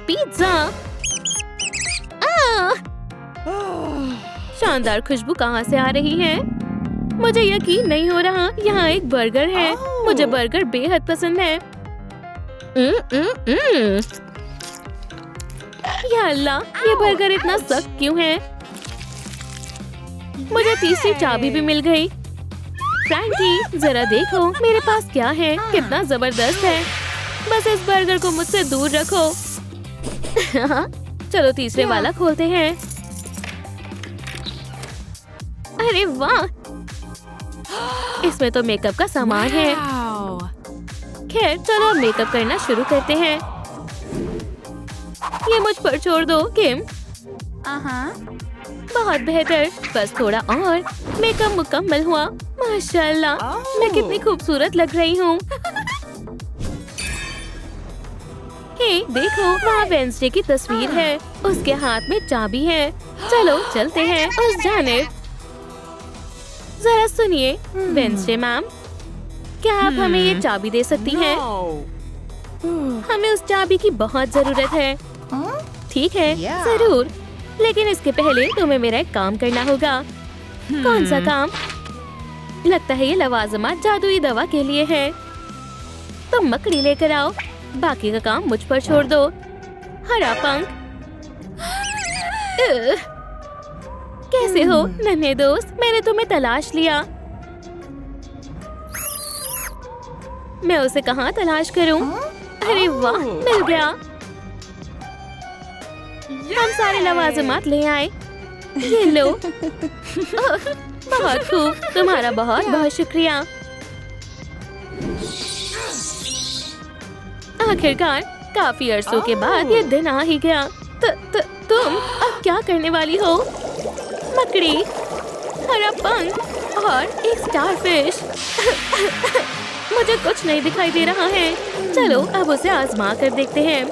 पिज्जा। शानदार खुशबू कहाँ से आ रही है? मुझे यकीन नहीं हो रहा। यहाँ एक बर्गर है। मुझे बर्गर बेहद पसंद है। या अल्लाह, ये बर्गर इतना सख्त क्यों है? मुझे तीसरी चाबी भी मिल गई। फ्रैंकी, जरा देखो मेरे पास क्या है। कितना जबरदस्त है। बस इस बर्गर को मुझसे दूर रखो। चलो तीसरे वाला खोलते हैं। अरे वाह, इसमें तो मेकअप का सामान है। Wow. खैर, चलो मेकअप करना शुरू करते हैं। ये मुझ पर छोड़ दो किम। बहुत बेहतर, बस थोड़ा और। मेकअप मुकम्मल हुआ। माशाल्लाह, मैं कितनी खूबसूरत लग रही हूँ। हे, देखो वहाँ वेंसडे की तस्वीर है। उसके हाथ में चाबी है। चलो चलते हैं उस जानिब। जरा सुनिए वेंसडे मैम, क्या आप हमें ये चाबी दे सकती हैं? हमें उस चाबी की बहुत जरूरत है। ठीक है, Yeah. जरूर, लेकिन इसके पहले तुम्हें मेरा एक काम करना होगा। कौन सा काम? लगता है ये लवाजमात जादुई दवा के लिए है। तुम मकड़ी लेकर आओ, बाकी का काम मुझ पर छोड़ दो। हरा पंख। कैसे हो नन्हे दोस्त? मैंने तुम्हें तलाश लिया। मैं उसे कहाँ तलाश करूं? अरे वाह, मिल गया। हम सारे लवाजमात ले आए। ये लो। बहुत खूब, तुम्हारा बहुत बहुत शुक्रिया। आखिरकार काफी अरसों के बाद ये दिन आ ही गया। तुम अब क्या करने वाली हो? मकड़ी, हरा पंख और एक स्टारफिश। मुझे कुछ नहीं दिखाई दे रहा है। चलो अब उसे आजमा कर देखते हैं।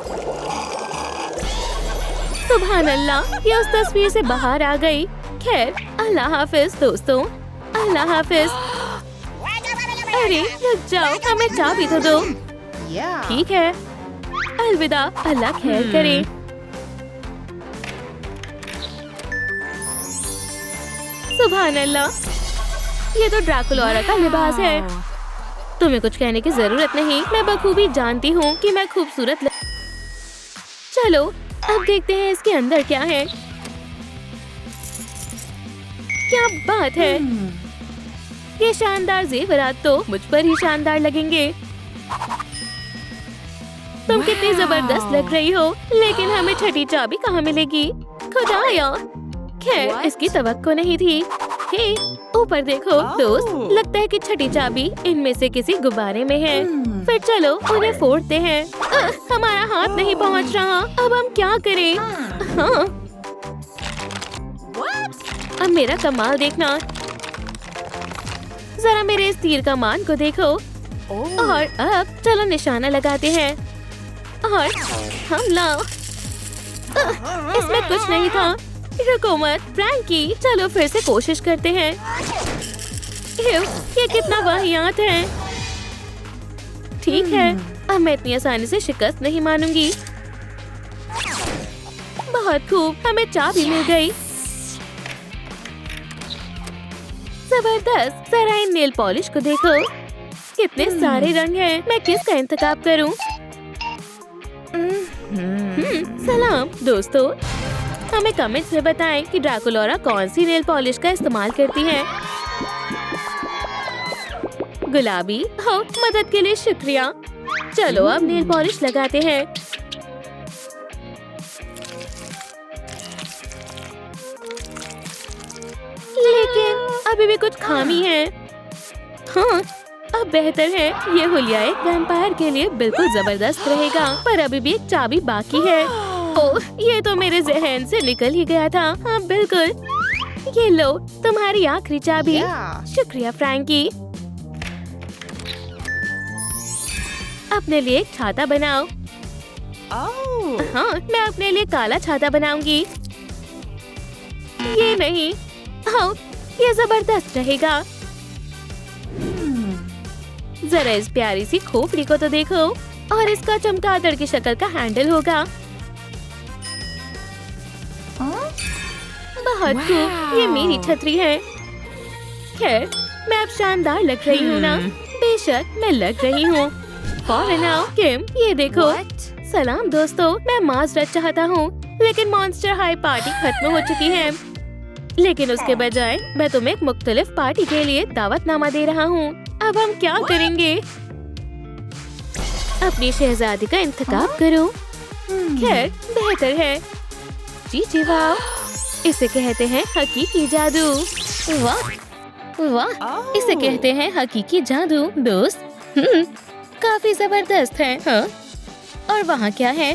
सुभान अल्लाह, ये उस तस्वीर से बाहर आ गई। खैर, अल्लाह हाफिज दोस्तों, अल्लाह हाफिज। अरे रुक जाओ, हमें चाबी तो दो। Yeah. ठीक है, अलविदा, अल्लाह खैर करे। सुभान अल्लाह, ये तो ड्रैकुला का लिबास है। तुम्हें कुछ कहने की जरूरत नहीं, मैं बखूबी जानती हूँ कि मैं खूबसूरत चलो अब देखते हैं इसके अंदर क्या है। क्या बात है, ये शानदार जेवरात तो मुझ पर ही शानदार लगेंगे। तुम कितनी जबरदस्त लग रही हो, लेकिन हमें छठी चाबी कहाँ मिलेगी? खुदाया, खैर इसकी तवक्को नहीं थी। हे, ऊपर देखो दोस्त, लगता है कि छठी चाबी इनमें से किसी गुब्बारे में है। फिर चलो उन्हें फोड़ते हैं। हमारा हाथ नहीं पहुंच रहा, अब हम क्या करें? हाँ, अब मेरा कमाल देखना। जरा मेरे इस तीर कमान को देखो। और अब चलो निशाना लगाते हैं और हमला। इसमें कुछ नहीं था। रुको मत फ्रैंकी, चलो फिर से कोशिश करते हैं। ये कितना वाहियात है। ठीक है, अब मैं इतनी आसानी से शिकस्त नहीं मानूंगी। बहुत खूब, हमें चाबी मिल गई। जबरदस्त, जरा इन नेल पॉलिश को देखो, कितने सारे रंग हैं। मैं किसका इंतखाब करूं? सलाम दोस्तों, हमें कमेंट्स में बताएं कि ड्रैकुलोरा कौन सी नेल पॉलिश का इस्तेमाल करती है। गुलाबी। हो, मदद के लिए शुक्रिया। चलो अब नेल पॉलिश लगाते हैं। लेकिन अभी भी कुछ खामी है। हाँ, अब बेहतर है। ये हुलिया एक वैम्पायर के लिए बिल्कुल जबरदस्त रहेगा, पर अभी भी एक चाबी बाकी है। ओह, ये तो मेरे जहन से निकल ही गया था। हाँ बिल्कुल, ये लो तुम्हारी आखिरी चाबी। Yeah. शुक्रिया फ्रैंकी। अपने लिए एक छाता बनाओ। Oh. हाँ, मैं अपने लिए काला छाता बनाऊंगी। ये नहीं। हाँ, ये जबरदस्त रहेगा। जरा इस प्यारी सी खोपड़ी को तो देखो, और इसका चमगादड़ की शक्ल का हैंडल होगा। बहुत खूब, ये मेरी छतरी है। खैर, मैं अब शानदार लग रही हूँ ना? बेशक मैं लग रही हूँ। फौरन आओ किम, ये देखो। What? सलाम दोस्तों, मैं माजरत चाहता हूँ, लेकिन मॉन्स्टर हाई पार्टी खत्म हो चुकी है। लेकिन उसके बजाय मैं तुम्हें एक मुख्तलिफ पार्टी के लिए दावतनामा दे रहा हूँ। अब हम क्या करेंगे? अपनी शहजादी का इंतखाब करो। खैर, बेहतर है। जी जी वाह, इसे कहते हैं हकीकी जादू। वाह वाह, इसे कहते हैं हकीकी जादू दोस्त। काफी जबरदस्त है। हाँ? और वहाँ क्या है?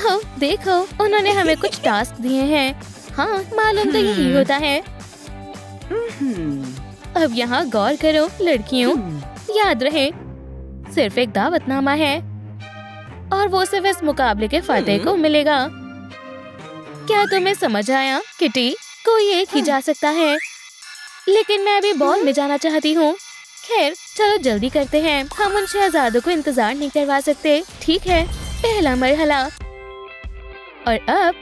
ओह देखो, उन्होंने हमें कुछ टास्क दिए हैं। हाँ, मालूम तो यही होता है। अब यहाँ गौर करो लड़कियों, याद रहे सिर्फ एक दावतनामा है, और वो सिर्फ इस मुकाबले के फातेह को मिलेगा। क्या तुम्हें समझ आया किटी? कोई एक ही जा सकता है, लेकिन मैं अभी बॉल में जाना चाहती हूँ। खैर चलो जल्दी करते हैं, हम उन शहजादों को इंतजार नहीं करवा सकते। ठीक है, पहला मरहला। और अब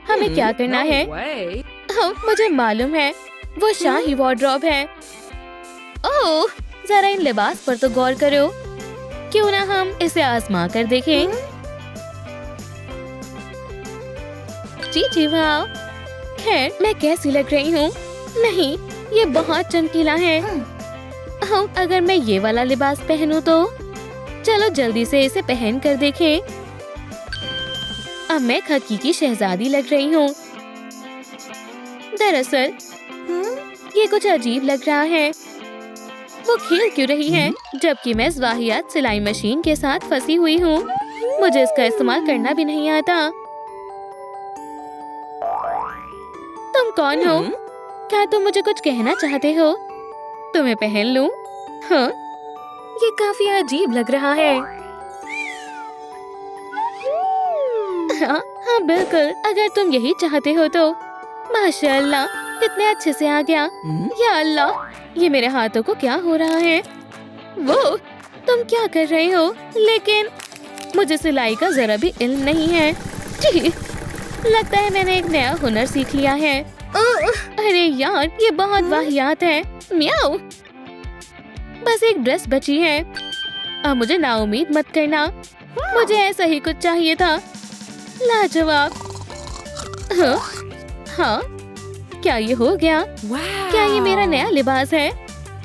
हमें क्या करना है? ओह, मुझे मालूम है, वो शाही वार्डरोब है। ओह, जरा इन लिबास पर तो गौर करो। क्यों ना हम इसे आजमा कर देखें? जी जी वाह। खैर, मैं कैसी लग रही हूँ? नहीं, ये बहुत चमकीला है। ओह, अगर मैं ये वाला लिबास पहनूं तो? चलो जल्दी से इसे पहन कर देखें। अब मैं एक हकीकी शहजादी लग रही हूँ। दरअसल ये कुछ अजीब लग रहा है। वो खेल क्यों रही है, जबकि मैं इस वाहियात सिलाई मशीन के साथ फंसी हुई हूँ। मुझे इसका इस्तेमाल करना भी नहीं आता। तुम कौन हो? क्या तुम मुझे कुछ कहना चाहते हो? तुम्हें पहन लूं? हाँ, ये काफी अजीब लग रहा है। हाँ बिल्कुल, अगर तुम यही चाहते हो तो। माशाअल्लाह, कितने अच्छे से आ गया। या अल्लाह, ये मेरे हाथों को क्या हो रहा है? वो तुम क्या कर रहे हो? लेकिन मुझे सिलाई का जरा भी इल्म नहीं है। जी, लगता है मैंने एक नया हुनर सीख लिया है। अरे यार, ये बहुत वाहियात है। म्याऊ, बस एक ड्रेस बची है। अब मुझे नाउम्मीद मत करना, मुझे ऐसा ही कुछ चाहिए था। लाजवाब। हाँ, क्या ये हो गया? क्या ये मेरा नया लिबास है?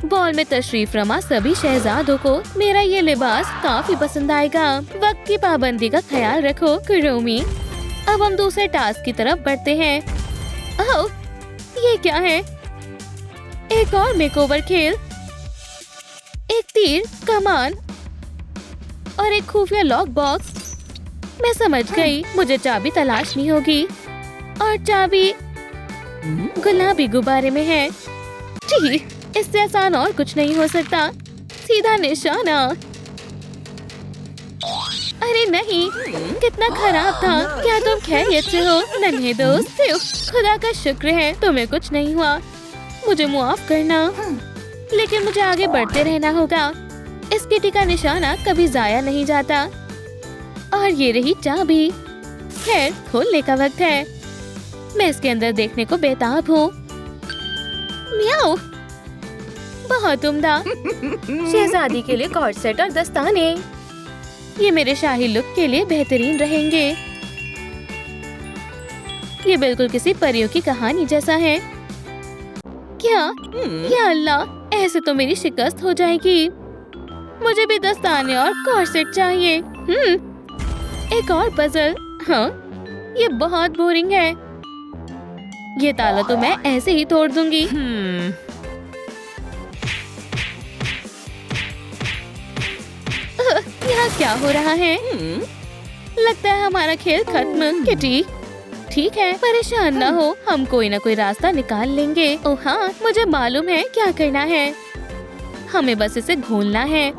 बॉल में तशरीफ रमा सभी शहजादों को मेरा ये लिबास काफी पसंद आएगा। वक्त की पाबंदी का ख्याल रखो कुरोमी। अब हम दूसरे टास्क की तरफ बढ़ते हैं। ओह, ये क्या है? एक और मेकओवर खेल। एक तीर, कमान और एक खुफिया लॉक बॉक्स। मैं समझ गई, मुझे चाबी तलाशनी होगी, और चाबी गुलाबी गुब्बारे में है। जी, इससे आसान और कुछ नहीं हो सकता। सीधा निशाना। अरे नहीं, कितना खराब था। क्या तुम खैरियत से हो नन्हे दोस्त? खुदा का शुक्र है तुम्हें कुछ नहीं हुआ। मुझे मुआफ करना, लेकिन मुझे आगे बढ़ते रहना होगा। इस किटी का निशाना कभी जाया नहीं जाता। और ये रही चाबी। खैर, खोलने का वक्त है। मैं इसके अंदर देखने को बेताब हूँ। म्याऊ, बहुत उम्दा। शहजादी के लिए कॉर्ड सेट और दस्ताने, ये मेरे शाही लुक के लिए बेहतरीन रहेंगे। ये बिल्कुल किसी परियों की कहानी जैसा है। क्या? या अल्लाह, ऐसे तो मेरी शिकस्त हो जाएगी। मुझे भी दस्ताने और कॉर्ड सेट चाहिए। एक और पजल। हाँ, ये बहुत बोरिंग है। ये ताला तो मैं ऐसे ही तोड़ दूंगी। यहाँ क्या हो रहा है? लगता है हमारा खेल खत्म। किटी, ठीक है, परेशान ना हो, हम कोई ना कोई रास्ता निकाल लेंगे। ओह हाँ, मुझे मालूम है क्या करना है। हमें बस इसे घोलना है।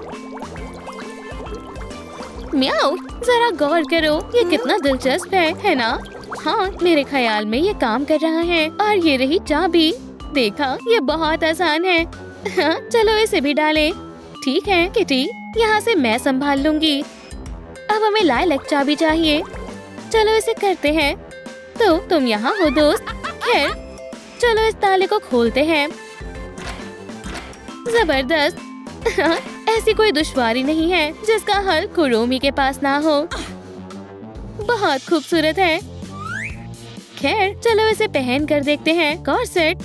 म्याऊ, जरा गौर करो, ये कितना दिलचस्प है ना? हाँ, मेरे ख्याल में ये काम कर रहा है। और ये रही चाबी। देखा, ये बहुत आसान है। हाँ, चलो इसे भी डालें। ठीक है किटी, यहाँ से मैं संभाल लूंगी। अब हमें लाइलैक चाबी चाहिए। चलो इसे करते हैं। तो तुम यहाँ हो दोस्त। खैर, चलो इस ताले को खोलते हैं। जबरदस्त। ऐसी कोई दुश्वारी नहीं है जिसका हल कुरोमी के पास ना हो। बहुत खूबसूरत है। खैर, चलो इसे पहन कर देखते हैं। कॉर्सेट,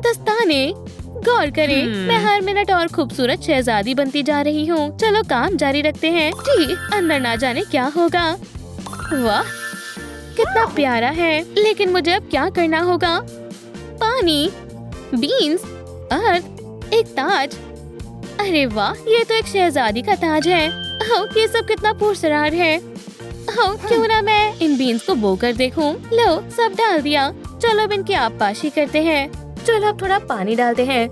दस्ताने, गौर करें, मैं हर मिनट और खूबसूरत शहजादी बनती जा रही हूँ। चलो काम जारी रखते हैं। ठीक, अंदर ना जाने क्या होगा। वाह, कितना प्यारा है। लेकिन मुझे अब क्या करना होगा? पानी, बीन्स, अर्थ, एक ताज। अरे वाह, ये तो एक शहजादी का ताज है। ओह, ये सब कितना पुरस्कार है। ओह, क्यों ना मैं इन बीन्स को बो कर देखूं। लो, सब डाल दिया। चलो अब इनकी आबपाशी करते हैं। चलो अब थोड़ा पानी डालते हैं।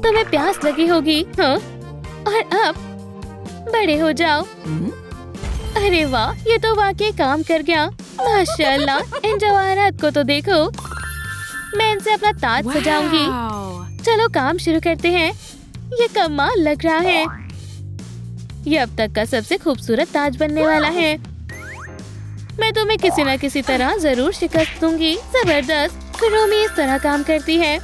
तुम्हें प्यास लगी होगी, हाँ? और अब बड़े हो जाओ। अरे वाह, ये तो वाकई काम कर गया। माशाल्लाह, इन जवाहरात को तो देखो। मैं इनसे अपना ताज सजाऊंगी। चलो काम शुरू करते हैं। ये कमाल लग रहा है। ये अब तक का सबसे खूबसूरत ताज बनने वाला है। मैं तुम्हें किसी न किसी तरह जरूर शिकस्त दूंगी। जबरदस्त। कुरोमी इस तरह काम करती है।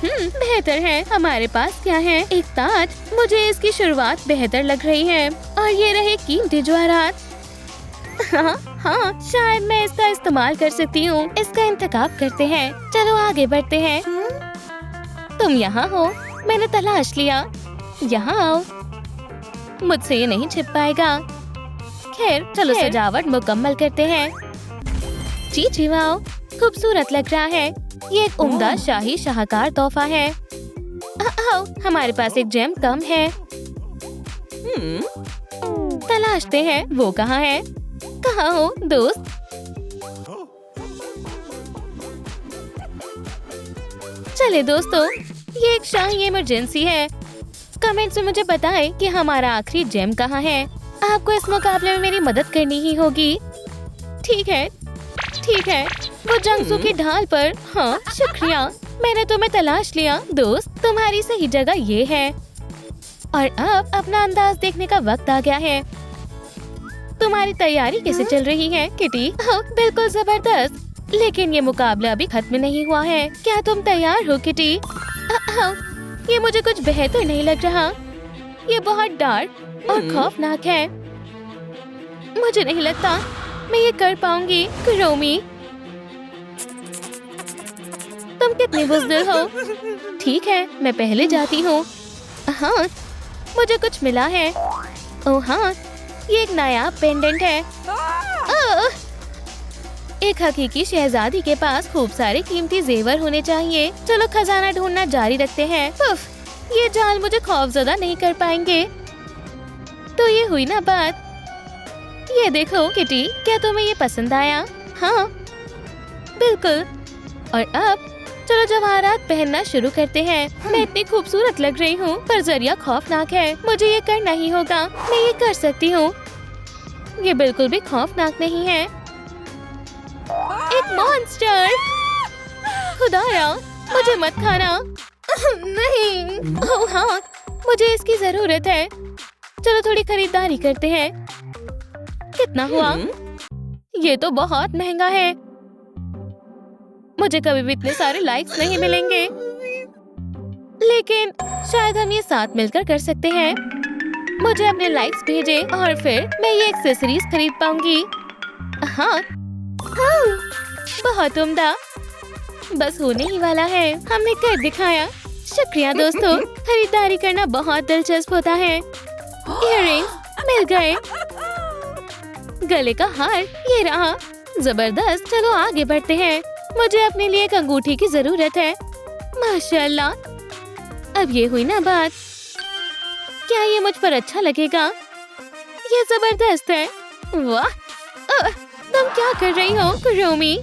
बेहतर है। हमारे पास क्या है? एक ताज। मुझे इसकी शुरुआत बेहतर लग रही है। और ये रहे कीमती जवाहरात। हाँ, शायद मैं इसका इस्तेमाल कर सकती हूँ। इसका इंतखाब करते हैं। चलो आगे बढ़ते हैं। तुम यहाँ हो, मैंने तलाश लिया। यहाँ आओ, मुझसे ये नहीं छिप पाएगा। खैर, चलो सजावट मुकम्मल करते हैं। जी वाह, खूबसूरत लग रहा है। ये एक उम्दा शाही शाहकार तोहफा है। हमारे पास एक जेम कम है। तलाशते हैं, वो कहाँ है? कहाँ हो दोस्त? चले दोस्तों, ये एक शाही इमरजेंसी है। कमेंट्स में मुझे बताएं कि हमारा आखिरी जेम कहाँ है। आपको इस मुकाबले में मेरी मदद करनी ही होगी। ठीक है, वो जंगसू की ढाल पर। हाँ, शुक्रिया, मैंने तुम्हें तलाश लिया दोस्त। तुम्हारी सही जगह ये है। और अब अपना अंदाज देखने का वक्त आ गया है। तुम्हारी तैयारी कैसे चल रही है किटी? बिल्कुल जबरदस्त। लेकिन ये मुकाबला अभी खत्म नहीं हुआ है। क्या तुम तैयार हो किटी? ये मुझे कुछ बेहतर नहीं लग रहा। ये बहुत डार्क और खौफनाक है। मुझे नहीं लगता मैं ये कर पाऊंगी। कुरोमी, तुम कितनी बुज़दिल हो। ठीक है, मैं पहले जाती हूँ। हाँ, मुझे कुछ मिला है। ओह हाँ, ये एक नायाब पेंडेंट है। एक हकीकी शहजादी के पास खूब सारे कीमती जेवर होने चाहिए। चलो खजाना ढूंढना जारी रखते हैं। उफ, ये जाल मुझे खौफजदा नहीं कर पाएंगे। तो ये हुई ना बात। ये देखो किटी, क्या तुम्हें ये पसंद आया? हाँ, बिल्कुल। और अब चलो जवाहरात पहनना शुरू करते हैं। मैं इतनी खूबसूरत लग रही हूँ, पर जरिया खौफनाक है। मुझे ये करना ही होगा। मैं ये कर सकती हूँ। ये बिल्कुल भी खौफनाक नहीं है। एक मॉन्स्टर! खुदारा, मुझे मत खाना। नहीं। ओह हाँ, मुझे इसकी जरूरत है। चलो थोड़ी खरीदारी करते हैं। कितना हुआ? ये तो बहुत महंगा है। मुझे कभी भी इतने सारे लाइक्स नहीं मिलेंगे। लेकिन शायद हम ये साथ मिलकर कर सकते हैं। मुझे अपने लाइक्स भेजे और फिर मैं ये एक्सेसरीज खरीद पाऊंगी। हाँ, बहुत उम्दा। बस होने ही वाला है। हमने कर दिखाया। शुक्रिया दोस्तों। खरीदारी करना बहुत दिलचस्प होता है। इयररिंग्स मिल गए। गले का हार ये रहा। जबरदस्त। चलो आगे बढ़ते हैं। मुझे अपने लिए एक अंगूठी की जरूरत है। माशाल्लाह। अब ये हुई ना बात। क्या ये मुझ पर अच्छा लगेगा? ये जबरदस्त है। वाह, तुम क्या कर रही हो कुरोमी?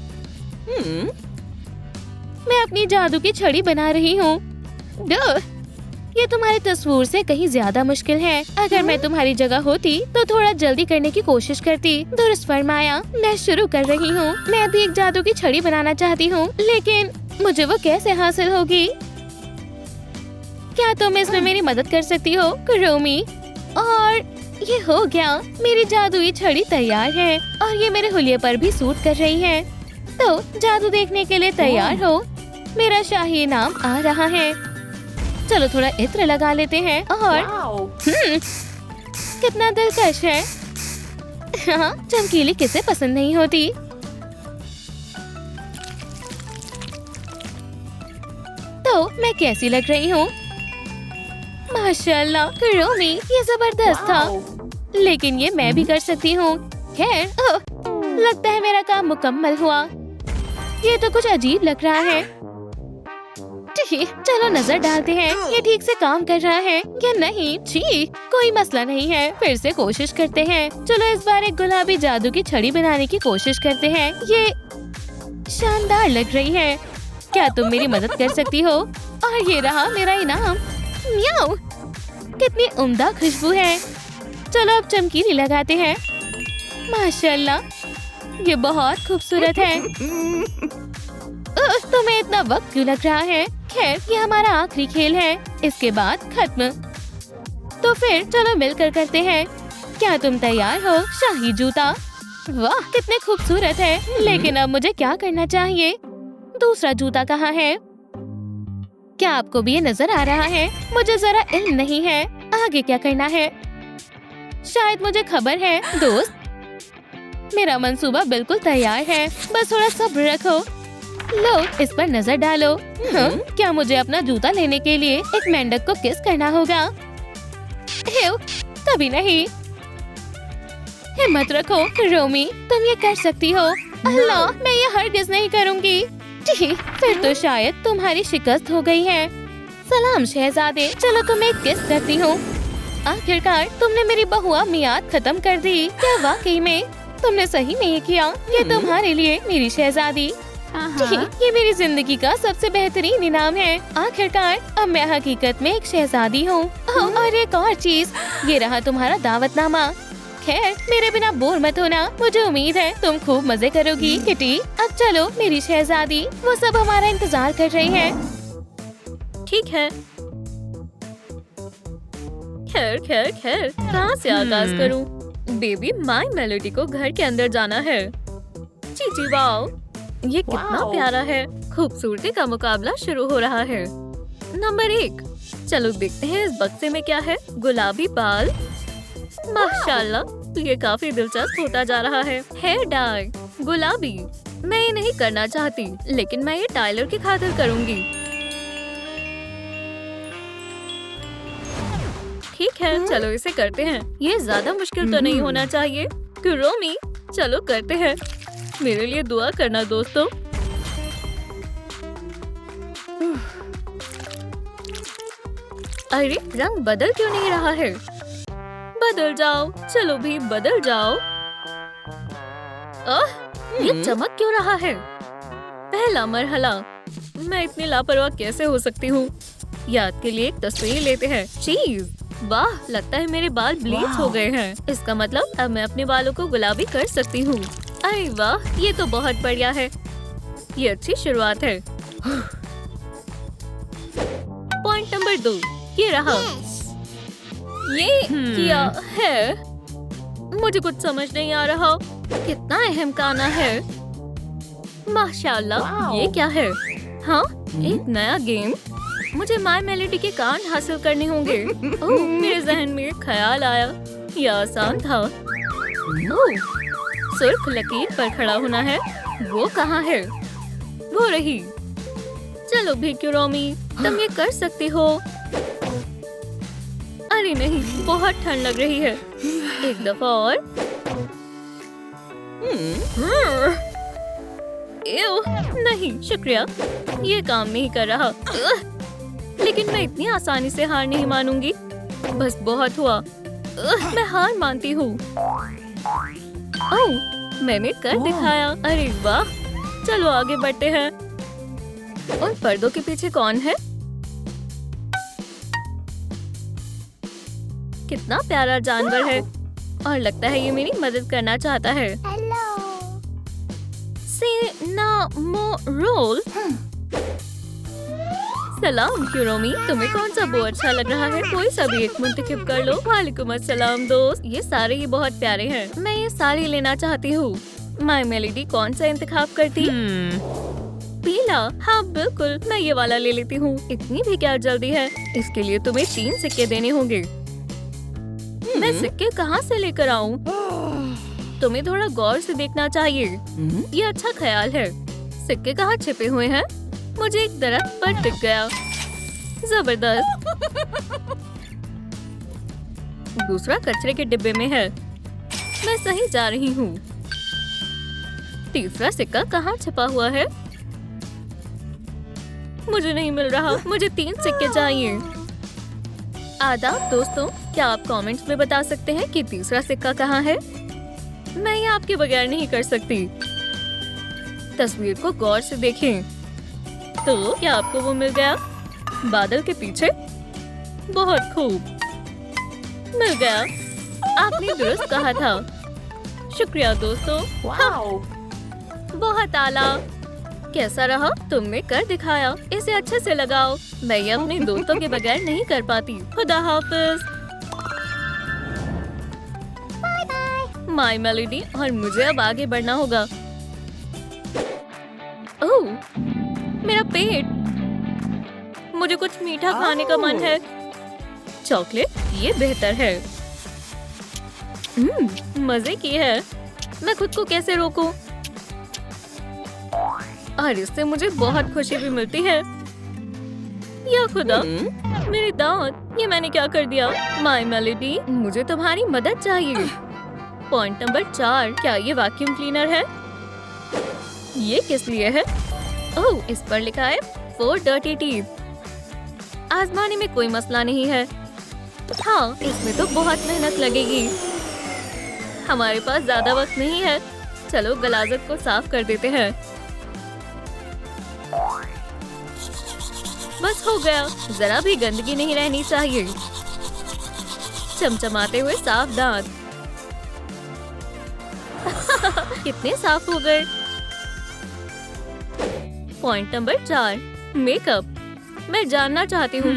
मैं अपनी जादू की छड़ी बना रही हूँ। ये तुम्हारी तस्वीर से कहीं ज्यादा मुश्किल है। अगर मैं तुम्हारी जगह होती तो थोड़ा जल्दी करने की कोशिश करती। दुरुस्त फरमाया। मैं शुरू कर रही हूँ। मैं भी एक जादू की छड़ी बनाना चाहती हूँ, लेकिन मुझे वो कैसे हासिल होगी? क्या तुम इसमें मेरी मदद कर सकती हो कुरोमी? और ये हो गया। मेरी जादुई छड़ी तैयार है और ये मेरे हुलिये पर भी सूट कर रही है। तो जादू देखने के लिए तैयार हो? मेरा शाही इनाम आ रहा है। चलो थोड़ा इत्र लगा लेते हैं और कितना दिलकश है। हाँ, चमकीली किसे पसंद नहीं होती। तो मैं कैसी लग रही हूँ? माशाल्लाह कुरोमी, ये जबरदस्त था। लेकिन ये मैं भी कर सकती हूँ। खैर, लगता है मेरा काम मुकम्मल हुआ। ये तो कुछ अजीब लग रहा है। चलो नजर डालते हैं ये ठीक से काम कर रहा है या नहीं। छी, कोई मसला नहीं है। फिर से कोशिश करते हैं। चलो इस बार एक गुलाबी जादू की छड़ी बनाने की कोशिश करते हैं। ये शानदार लग रही है। क्या तुम मेरी मदद कर सकती हो? और ये रहा मेरा इनाम। म्याऊ, कितनी उम्दा खुशबू है। चलो अब चमकीली लगाते हैं। माशाल्लाह, ये बहुत खूबसूरत है। तुम्हें इतना वक्त क्यों लग रहा है? खैर, ये हमारा आखिरी खेल है। इसके बाद खत्म। तो फिर चलो मिलकर करते हैं। क्या तुम तैयार हो? शाही जूता। वाह, कितने खूबसूरत है। लेकिन अब मुझे क्या करना चाहिए? दूसरा जूता कहाँ है? क्या आपको भी ये नजर आ रहा है? मुझे जरा इल्म नहीं है। आगे क्या करना है? शायद मुझे खबर है दोस्त। मेरा मंसूबा बिल्कुल तैयार है। बस थोड़ा सब्र रखो। लो, इस पर नजर डालो। क्या मुझे अपना जूता लेने के लिए एक मेंढक को किस करना होगा? कभी नहीं। हिम्मत रखो रोमी, तुम ये कर सकती हो। अल्लाह, मैं ये हरगिज़ नहीं करूँगी। फिर तो शायद तुम्हारी शिकस्त हो गई है। सलाम शहजादे, चलो तुम्हें एक किस करती हूँ। आखिरकार तुमने मेरी बहुआ मियाद खत्म कर दी। क्या वाकई में तुमने सही में ये किया? ये तुम्हारे लिए मेरी शहजादी। ये मेरी जिंदगी का सबसे बेहतरीन इनाम है। आखिरकार अब मैं हकीकत में एक शहजादी हूँ। और एक और चीज, ये रहा तुम्हारा दावतनामा। खैर, मेरे बिना बोर मत होना। मुझे उम्मीद है तुम खूब मजे करोगी किटी। अब चलो मेरी शहजादी, वो सब हमारा इंतजार कर रही है। ठीक है। खैर खैर खैर, कहाँ से आगाज करूँ? बेबी माई मेलोडी को घर के अंदर जाना है। चीची वाओ, ये कितना प्यारा है। खूबसूरती का मुकाबला शुरू हो रहा है। नंबर 1, चलो देखते हैं इस बक्से में क्या है। गुलाबी बाल, माशाल्लाह, ये काफी दिलचस्प होता जा रहा है। हेयर डाई गुलाबी। मैं ये नहीं करना चाहती, लेकिन मैं ये टाइलर की खातिर करूंगी। ठीक है, चलो इसे करते हैं। ये ज्यादा मुश्किल तो नहीं होना चाहिए। कुरोमी, चलो करते हैं। मेरे लिए दुआ करना दोस्तों। अरे, रंग बदल क्यों नहीं रहा है? बदल जाओ, चलो भी बदल जाओ। ये चमक क्यों रहा है? पहला मरहला। मैं इतनी लापरवाह कैसे हो सकती हूँ? याद के लिए एक तस्वीर लेते हैं। चीज, वाह, लगता है मेरे बाल ब्लीच हो गए हैं। इसका मतलब अब मैं अपने बालों को गुलाबी कर सकती हूँ। अरे वाह, ये तो बहुत बढ़िया है। ये अच्छी शुरुआत है। पॉइंट नंबर 2, ये रहा। ये किया है। मुझे कुछ समझ नहीं आ रहा। कितना अहम गाना है। माशाल्लाह, ये क्या है? हाँ, एक नया गेम। मुझे माय मेलोडी के कान हासिल करने होंगे। ओह, मेरे जहन में एक ख्याल आया। यह आसान था। ओह, सुर्ख लकीर पर खड़ा होना है। वो कहाँ है? वो रही। चलो भिक्युरोमी, तुम ये कर सकती हो। अरे नहीं, बहुत ठंड लग रही है। एक दफा और। नहीं शुक्रिया, ये काम नहीं कर रहा। लेकिन मैं इतनी आसानी से हार नहीं मानूंगी। बस बहुत हुआ। मैं हार मानती हूँ। ओह, मैंने कर दिखाया। अरे वाह, चलो आगे बढ़ते हैं। उन पर्दों के पीछे कौन है? कितना प्यारा जानवर है और लगता है ये मेरी मदद करना चाहता है। रोल। सलाम क्यूरोमी, तुम्हें कौन सा बो अच्छा लग रहा है? कोई सा भी एक मुंतखब कर लो। वालेकुम अस्सलाम दोस्त, ये सारे ही बहुत प्यारे हैं। मैं ये सारे लेना चाहती हूँ। माय मेलोडी कौन सा इंतखाब करती? पीला। हाँ बिल्कुल, मैं ये वाला ले लेती हूँ। इतनी भी क्या जल्दी है? इसके लिए तुम्हें 3 सिक्के देने होंगे। मैं सिक्के कहाँ से लेकर आऊँ? तुम्हें थोड़ा गौर से देखना चाहिए। ये अच्छा ख्याल है। सिक्के कहाँ छिपे हुए हैं? मुझे एक दरख्त पर टिक गया। जबरदस्त। दूसरा कचरे के डिब्बे में है। मैं सही जा रही हूँ। तीसरा सिक्का कहाँ छिपा हुआ है? मुझे नहीं मिल रहा। मुझे 3 सिक्के चाहिए। आदाब दोस्तों, क्या आप कमेंट्स में बता सकते हैं कि तीसरा सिक्का कहाँ है? मैं ये आपके बगैर नहीं कर सकती। तस्वीर को गौर से देखें। तो क्या आपको वो मिल गया? बादल के पीछे? बहुत खूब, मिल गया। आपने दुरुस्त कहा था। शुक्रिया दोस्तों। Wow. बहुत आला। कैसा रहा? तुमने कर दिखाया। इसे अच्छे से लगाओ। मैं ये अपने दोस्तों के बगैर नहीं कर पाती। खुदा हाफिज। माय मेलोडी, और मुझे अब आगे बढ़ना होगा। ओह, मेरा पेट। मुझे कुछ मीठा खाने का मन है। चॉकलेट, ये बेहतर है। मजे की है। मैं खुद को कैसे रोकूं? और इससे मुझे बहुत खुशी भी मिलती है। या खुदा, मेरे दांत, ये मैंने क्या कर दिया? माय मेलोडी, मुझे तुम्हारी मदद चाहिए। पॉइंट नंबर 4, क्या ये वैक्यूम क्लीनर है? ये किस लिए है? ओह, इस पर लिखा है 4 dirty teeth। आजमाने में कोई मसला नहीं है। हाँ, इसमें तो बहुत मेहनत लगेगी। हमारे पास ज्यादा वक्त नहीं है। चलो गलाजत को साफ कर देते हैं। बस हो गया। जरा भी गंदगी नहीं रहनी चाहिए। चमचमाते हुए साफ दांत। कितने साफ हो गए। Point number 4, makeup. मैं जानना चाहती हूँ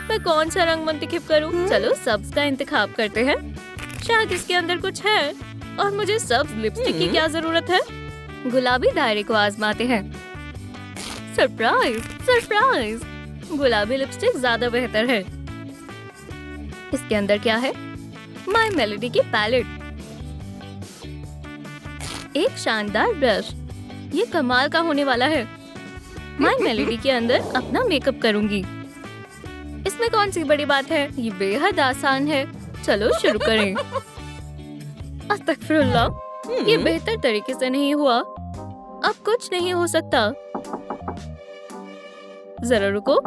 मैं कौन सा रंग मुंतखब करूँ? चलो सब्ज का इंतखाब करते हैं। शायद इसके अंदर कुछ है। और मुझे सब्ज लिपस्टिक की क्या जरूरत है? गुलाबी दायरे को आजमाते हैं। सरप्राइज सरप्राइज, गुलाबी लिपस्टिक ज्यादा बेहतर है। इसके अंदर क्या है? माय मेलोडी की पैलेट। एक शानदार ब्रश। ये कमाल का होने वाला है। माय मेलोडी के अंदर अपना मेकअप करूंगी। इसमें कौन सी बड़ी बात है? ये बेहद आसान है। चलो शुरू करें। अस्तगफिरुल्लाह, ये बेहतर तरीके से नहीं हुआ। अब कुछ नहीं हो सकता। जरा रुको,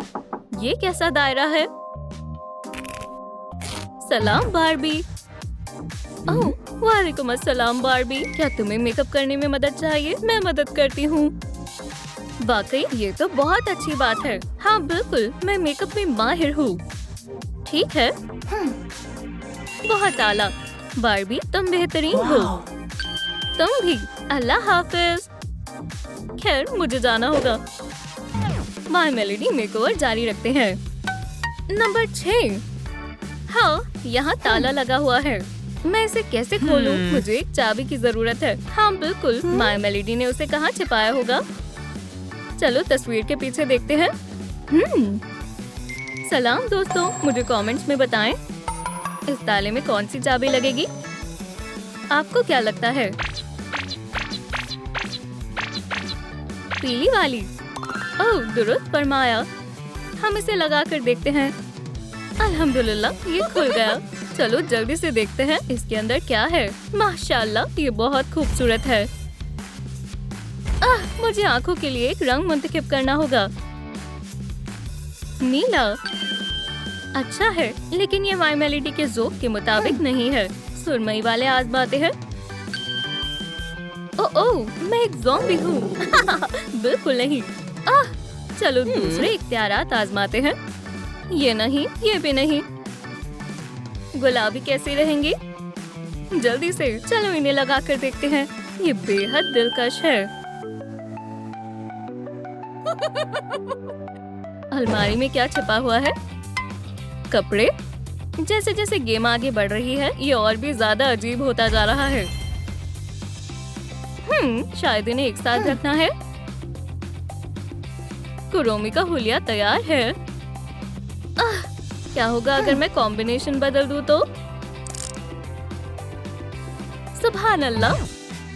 ये कैसा दायरा है? सलाम बारबी। ओह, वालेकुम अस्सलाम बारबी। क्या तुम्हें मेकअप करने में मदद चाहिए? मैं मदद करती हूँ। वाकई ये तो बहुत अच्छी बात है। हाँ बिल्कुल, मैं मेकअप में माहिर हूँ। ठीक है, बहुत आला। बारबी, तुम बेहतरीन हो। तुम भी। अल्लाह हाफिज। खैर, मुझे जाना होगा। माय मेलोडी मेकओवर जारी रखते हैं। नंबर 6। हाँ, यहाँ ताला लगा हुआ है। मैं इसे कैसे खोलूं? मुझे एक चाबी की जरूरत है। हाँ बिल्कुल, माय मेलोडी ने उसे कहाँ छिपाया होगा? चलो तस्वीर के पीछे देखते हैं। सलाम दोस्तों, मुझे कमेंट्स में बताएं इस ताले में कौन सी चाबी लगेगी। आपको क्या लगता है? पीली वाली। ओह, दुरुस्त फरमाया। हम इसे लगा कर देखते हैं। अल्हम्दुलिल्लाह, ये खुल गया। चलो जल्दी से देखते हैं इसके अंदर क्या है। माशाल्लाह, ये बहुत खूबसूरत है। मुझे आंखों के लिए एक रंग मुंतखब करना होगा। नीला अच्छा है, लेकिन ये माय मेलोडी के ज़ौक के मुताबिक नहीं है। सुरमई वाले आजमाते हैं। ओह, मैं एक ज़ॉम्बी हूँ। बिल्कुल नहीं। चलो दूसरे इख्तियारात आजमाते हैं। ये नहीं, ये भी नहीं। गुलाबी कैसे रहेंगे? जल्दी से चलो इन्हें लगा कर देखते हैं। ये बेहद दिलकश है। अलमारी में क्या छिपा हुआ है? कपड़े। जैसे जैसे गेम आगे बढ़ रही है, ये और भी ज्यादा अजीब होता जा रहा है। शायद इन्हें एक साथ रखना है। कुरोमी का हुलिया तैयार है। क्या होगा अगर मैं कॉम्बिनेशन बदल दूं तो? सुभान अल्लाह,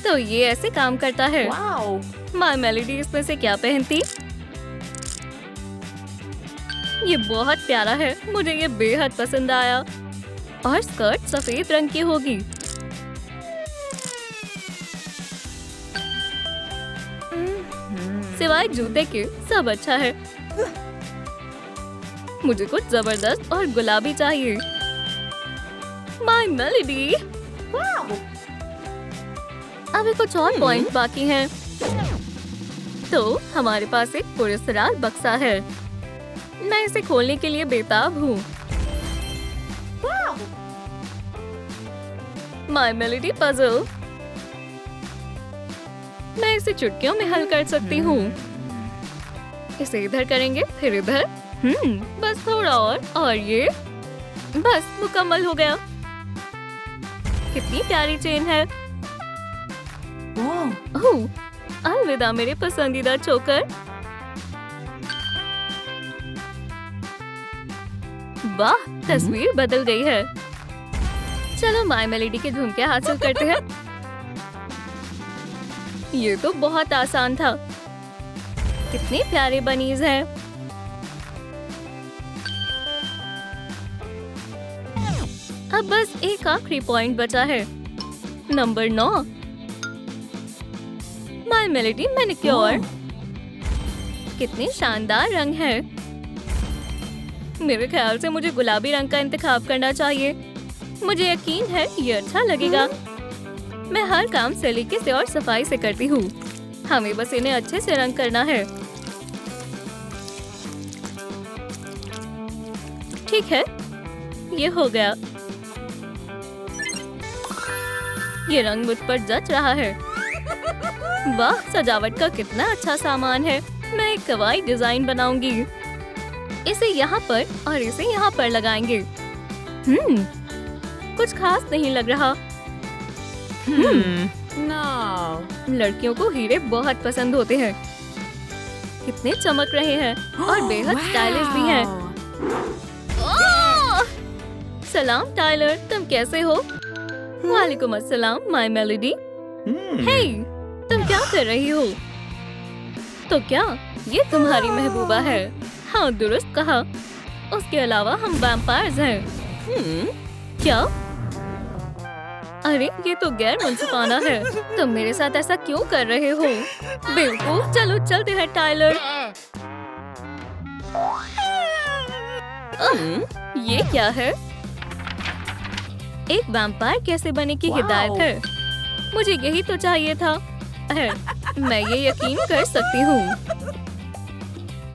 तो ये ऐसे काम करता है। Wow. माय मेलोडी इसमें से क्या पहनती? ये बहुत प्यारा है, मुझे ये बेहद पसंद आया। और स्कर्ट सफेद रंग की होगी। सिवाय जूते के सब अच्छा है। मुझे कुछ जबरदस्त और गुलाबी चाहिए। My melody. अभी कुछ और पॉइंट बाकी हैं। तो हमारे पास एक पुरस्कार बक्सा है। मैं इसे खोलने के लिए बेताब हूँ। My melody puzzle. मैं इसे चुटकियों में हल कर सकती हूँ। इसे इधर करेंगे, फिर इधर। बस थोड़ा और ये बस मुकम्मल हो गया। कितनी प्यारी चेन है। ओह, अलविदा मेरे पसंदीदा चोकर। वाह, तस्वीर बदल गई है। चलो माय मेलोडी के झुमके हासिल करते हैं। ये तो बहुत आसान था। कितने प्यारे बनीज हैं। अब बस एक आखिरी पॉइंट बचा है, नंबर 9। My melody manicure. कितने शानदार रंग है। मेरे ख्याल से मुझे गुलाबी रंग का इंतखाब करना चाहिए। मुझे यकीन है ये अच्छा लगेगा। मैं हर काम सलीके से और सफाई से करती हूँ। हमें बस इन्हें अच्छे से रंग करना है। ठीक है, ये हो गया। ये रंग मुझ पर जच रहा है। वाह, सजावट का कितना अच्छा सामान है। मैं एक कवाई डिजाइन बनाऊंगी। इसे यहाँ पर और इसे यहाँ पर लगाएंगे। कुछ खास नहीं लग रहा। No. लड़कियों को हीरे बहुत पसंद होते हैं। कितने चमक रहे हैं और बेहद स्टाइलिश भी हैं। सलाम टाइलर, तुम कैसे हो? वालेकुम अस्सलाम माय मेलोडी। हे, तुम क्या कर रही हो? तो क्या ये तुम्हारी महबूबा है? हाँ, दुरुस्त कहा। उसके अलावा हम वैम्पायर्स हैं। क्या? अरे, ये तो गैर मुंसिफाना है। तुम मेरे साथ ऐसा क्यों कर रहे हो? बेवकूफ, चलो चलते हैं टाइलर। ये क्या है? एक वैम्पायर कैसे बने की हिदायत है। मुझे यही तो चाहिए था। मैं ये यकीन कर सकती हूँ।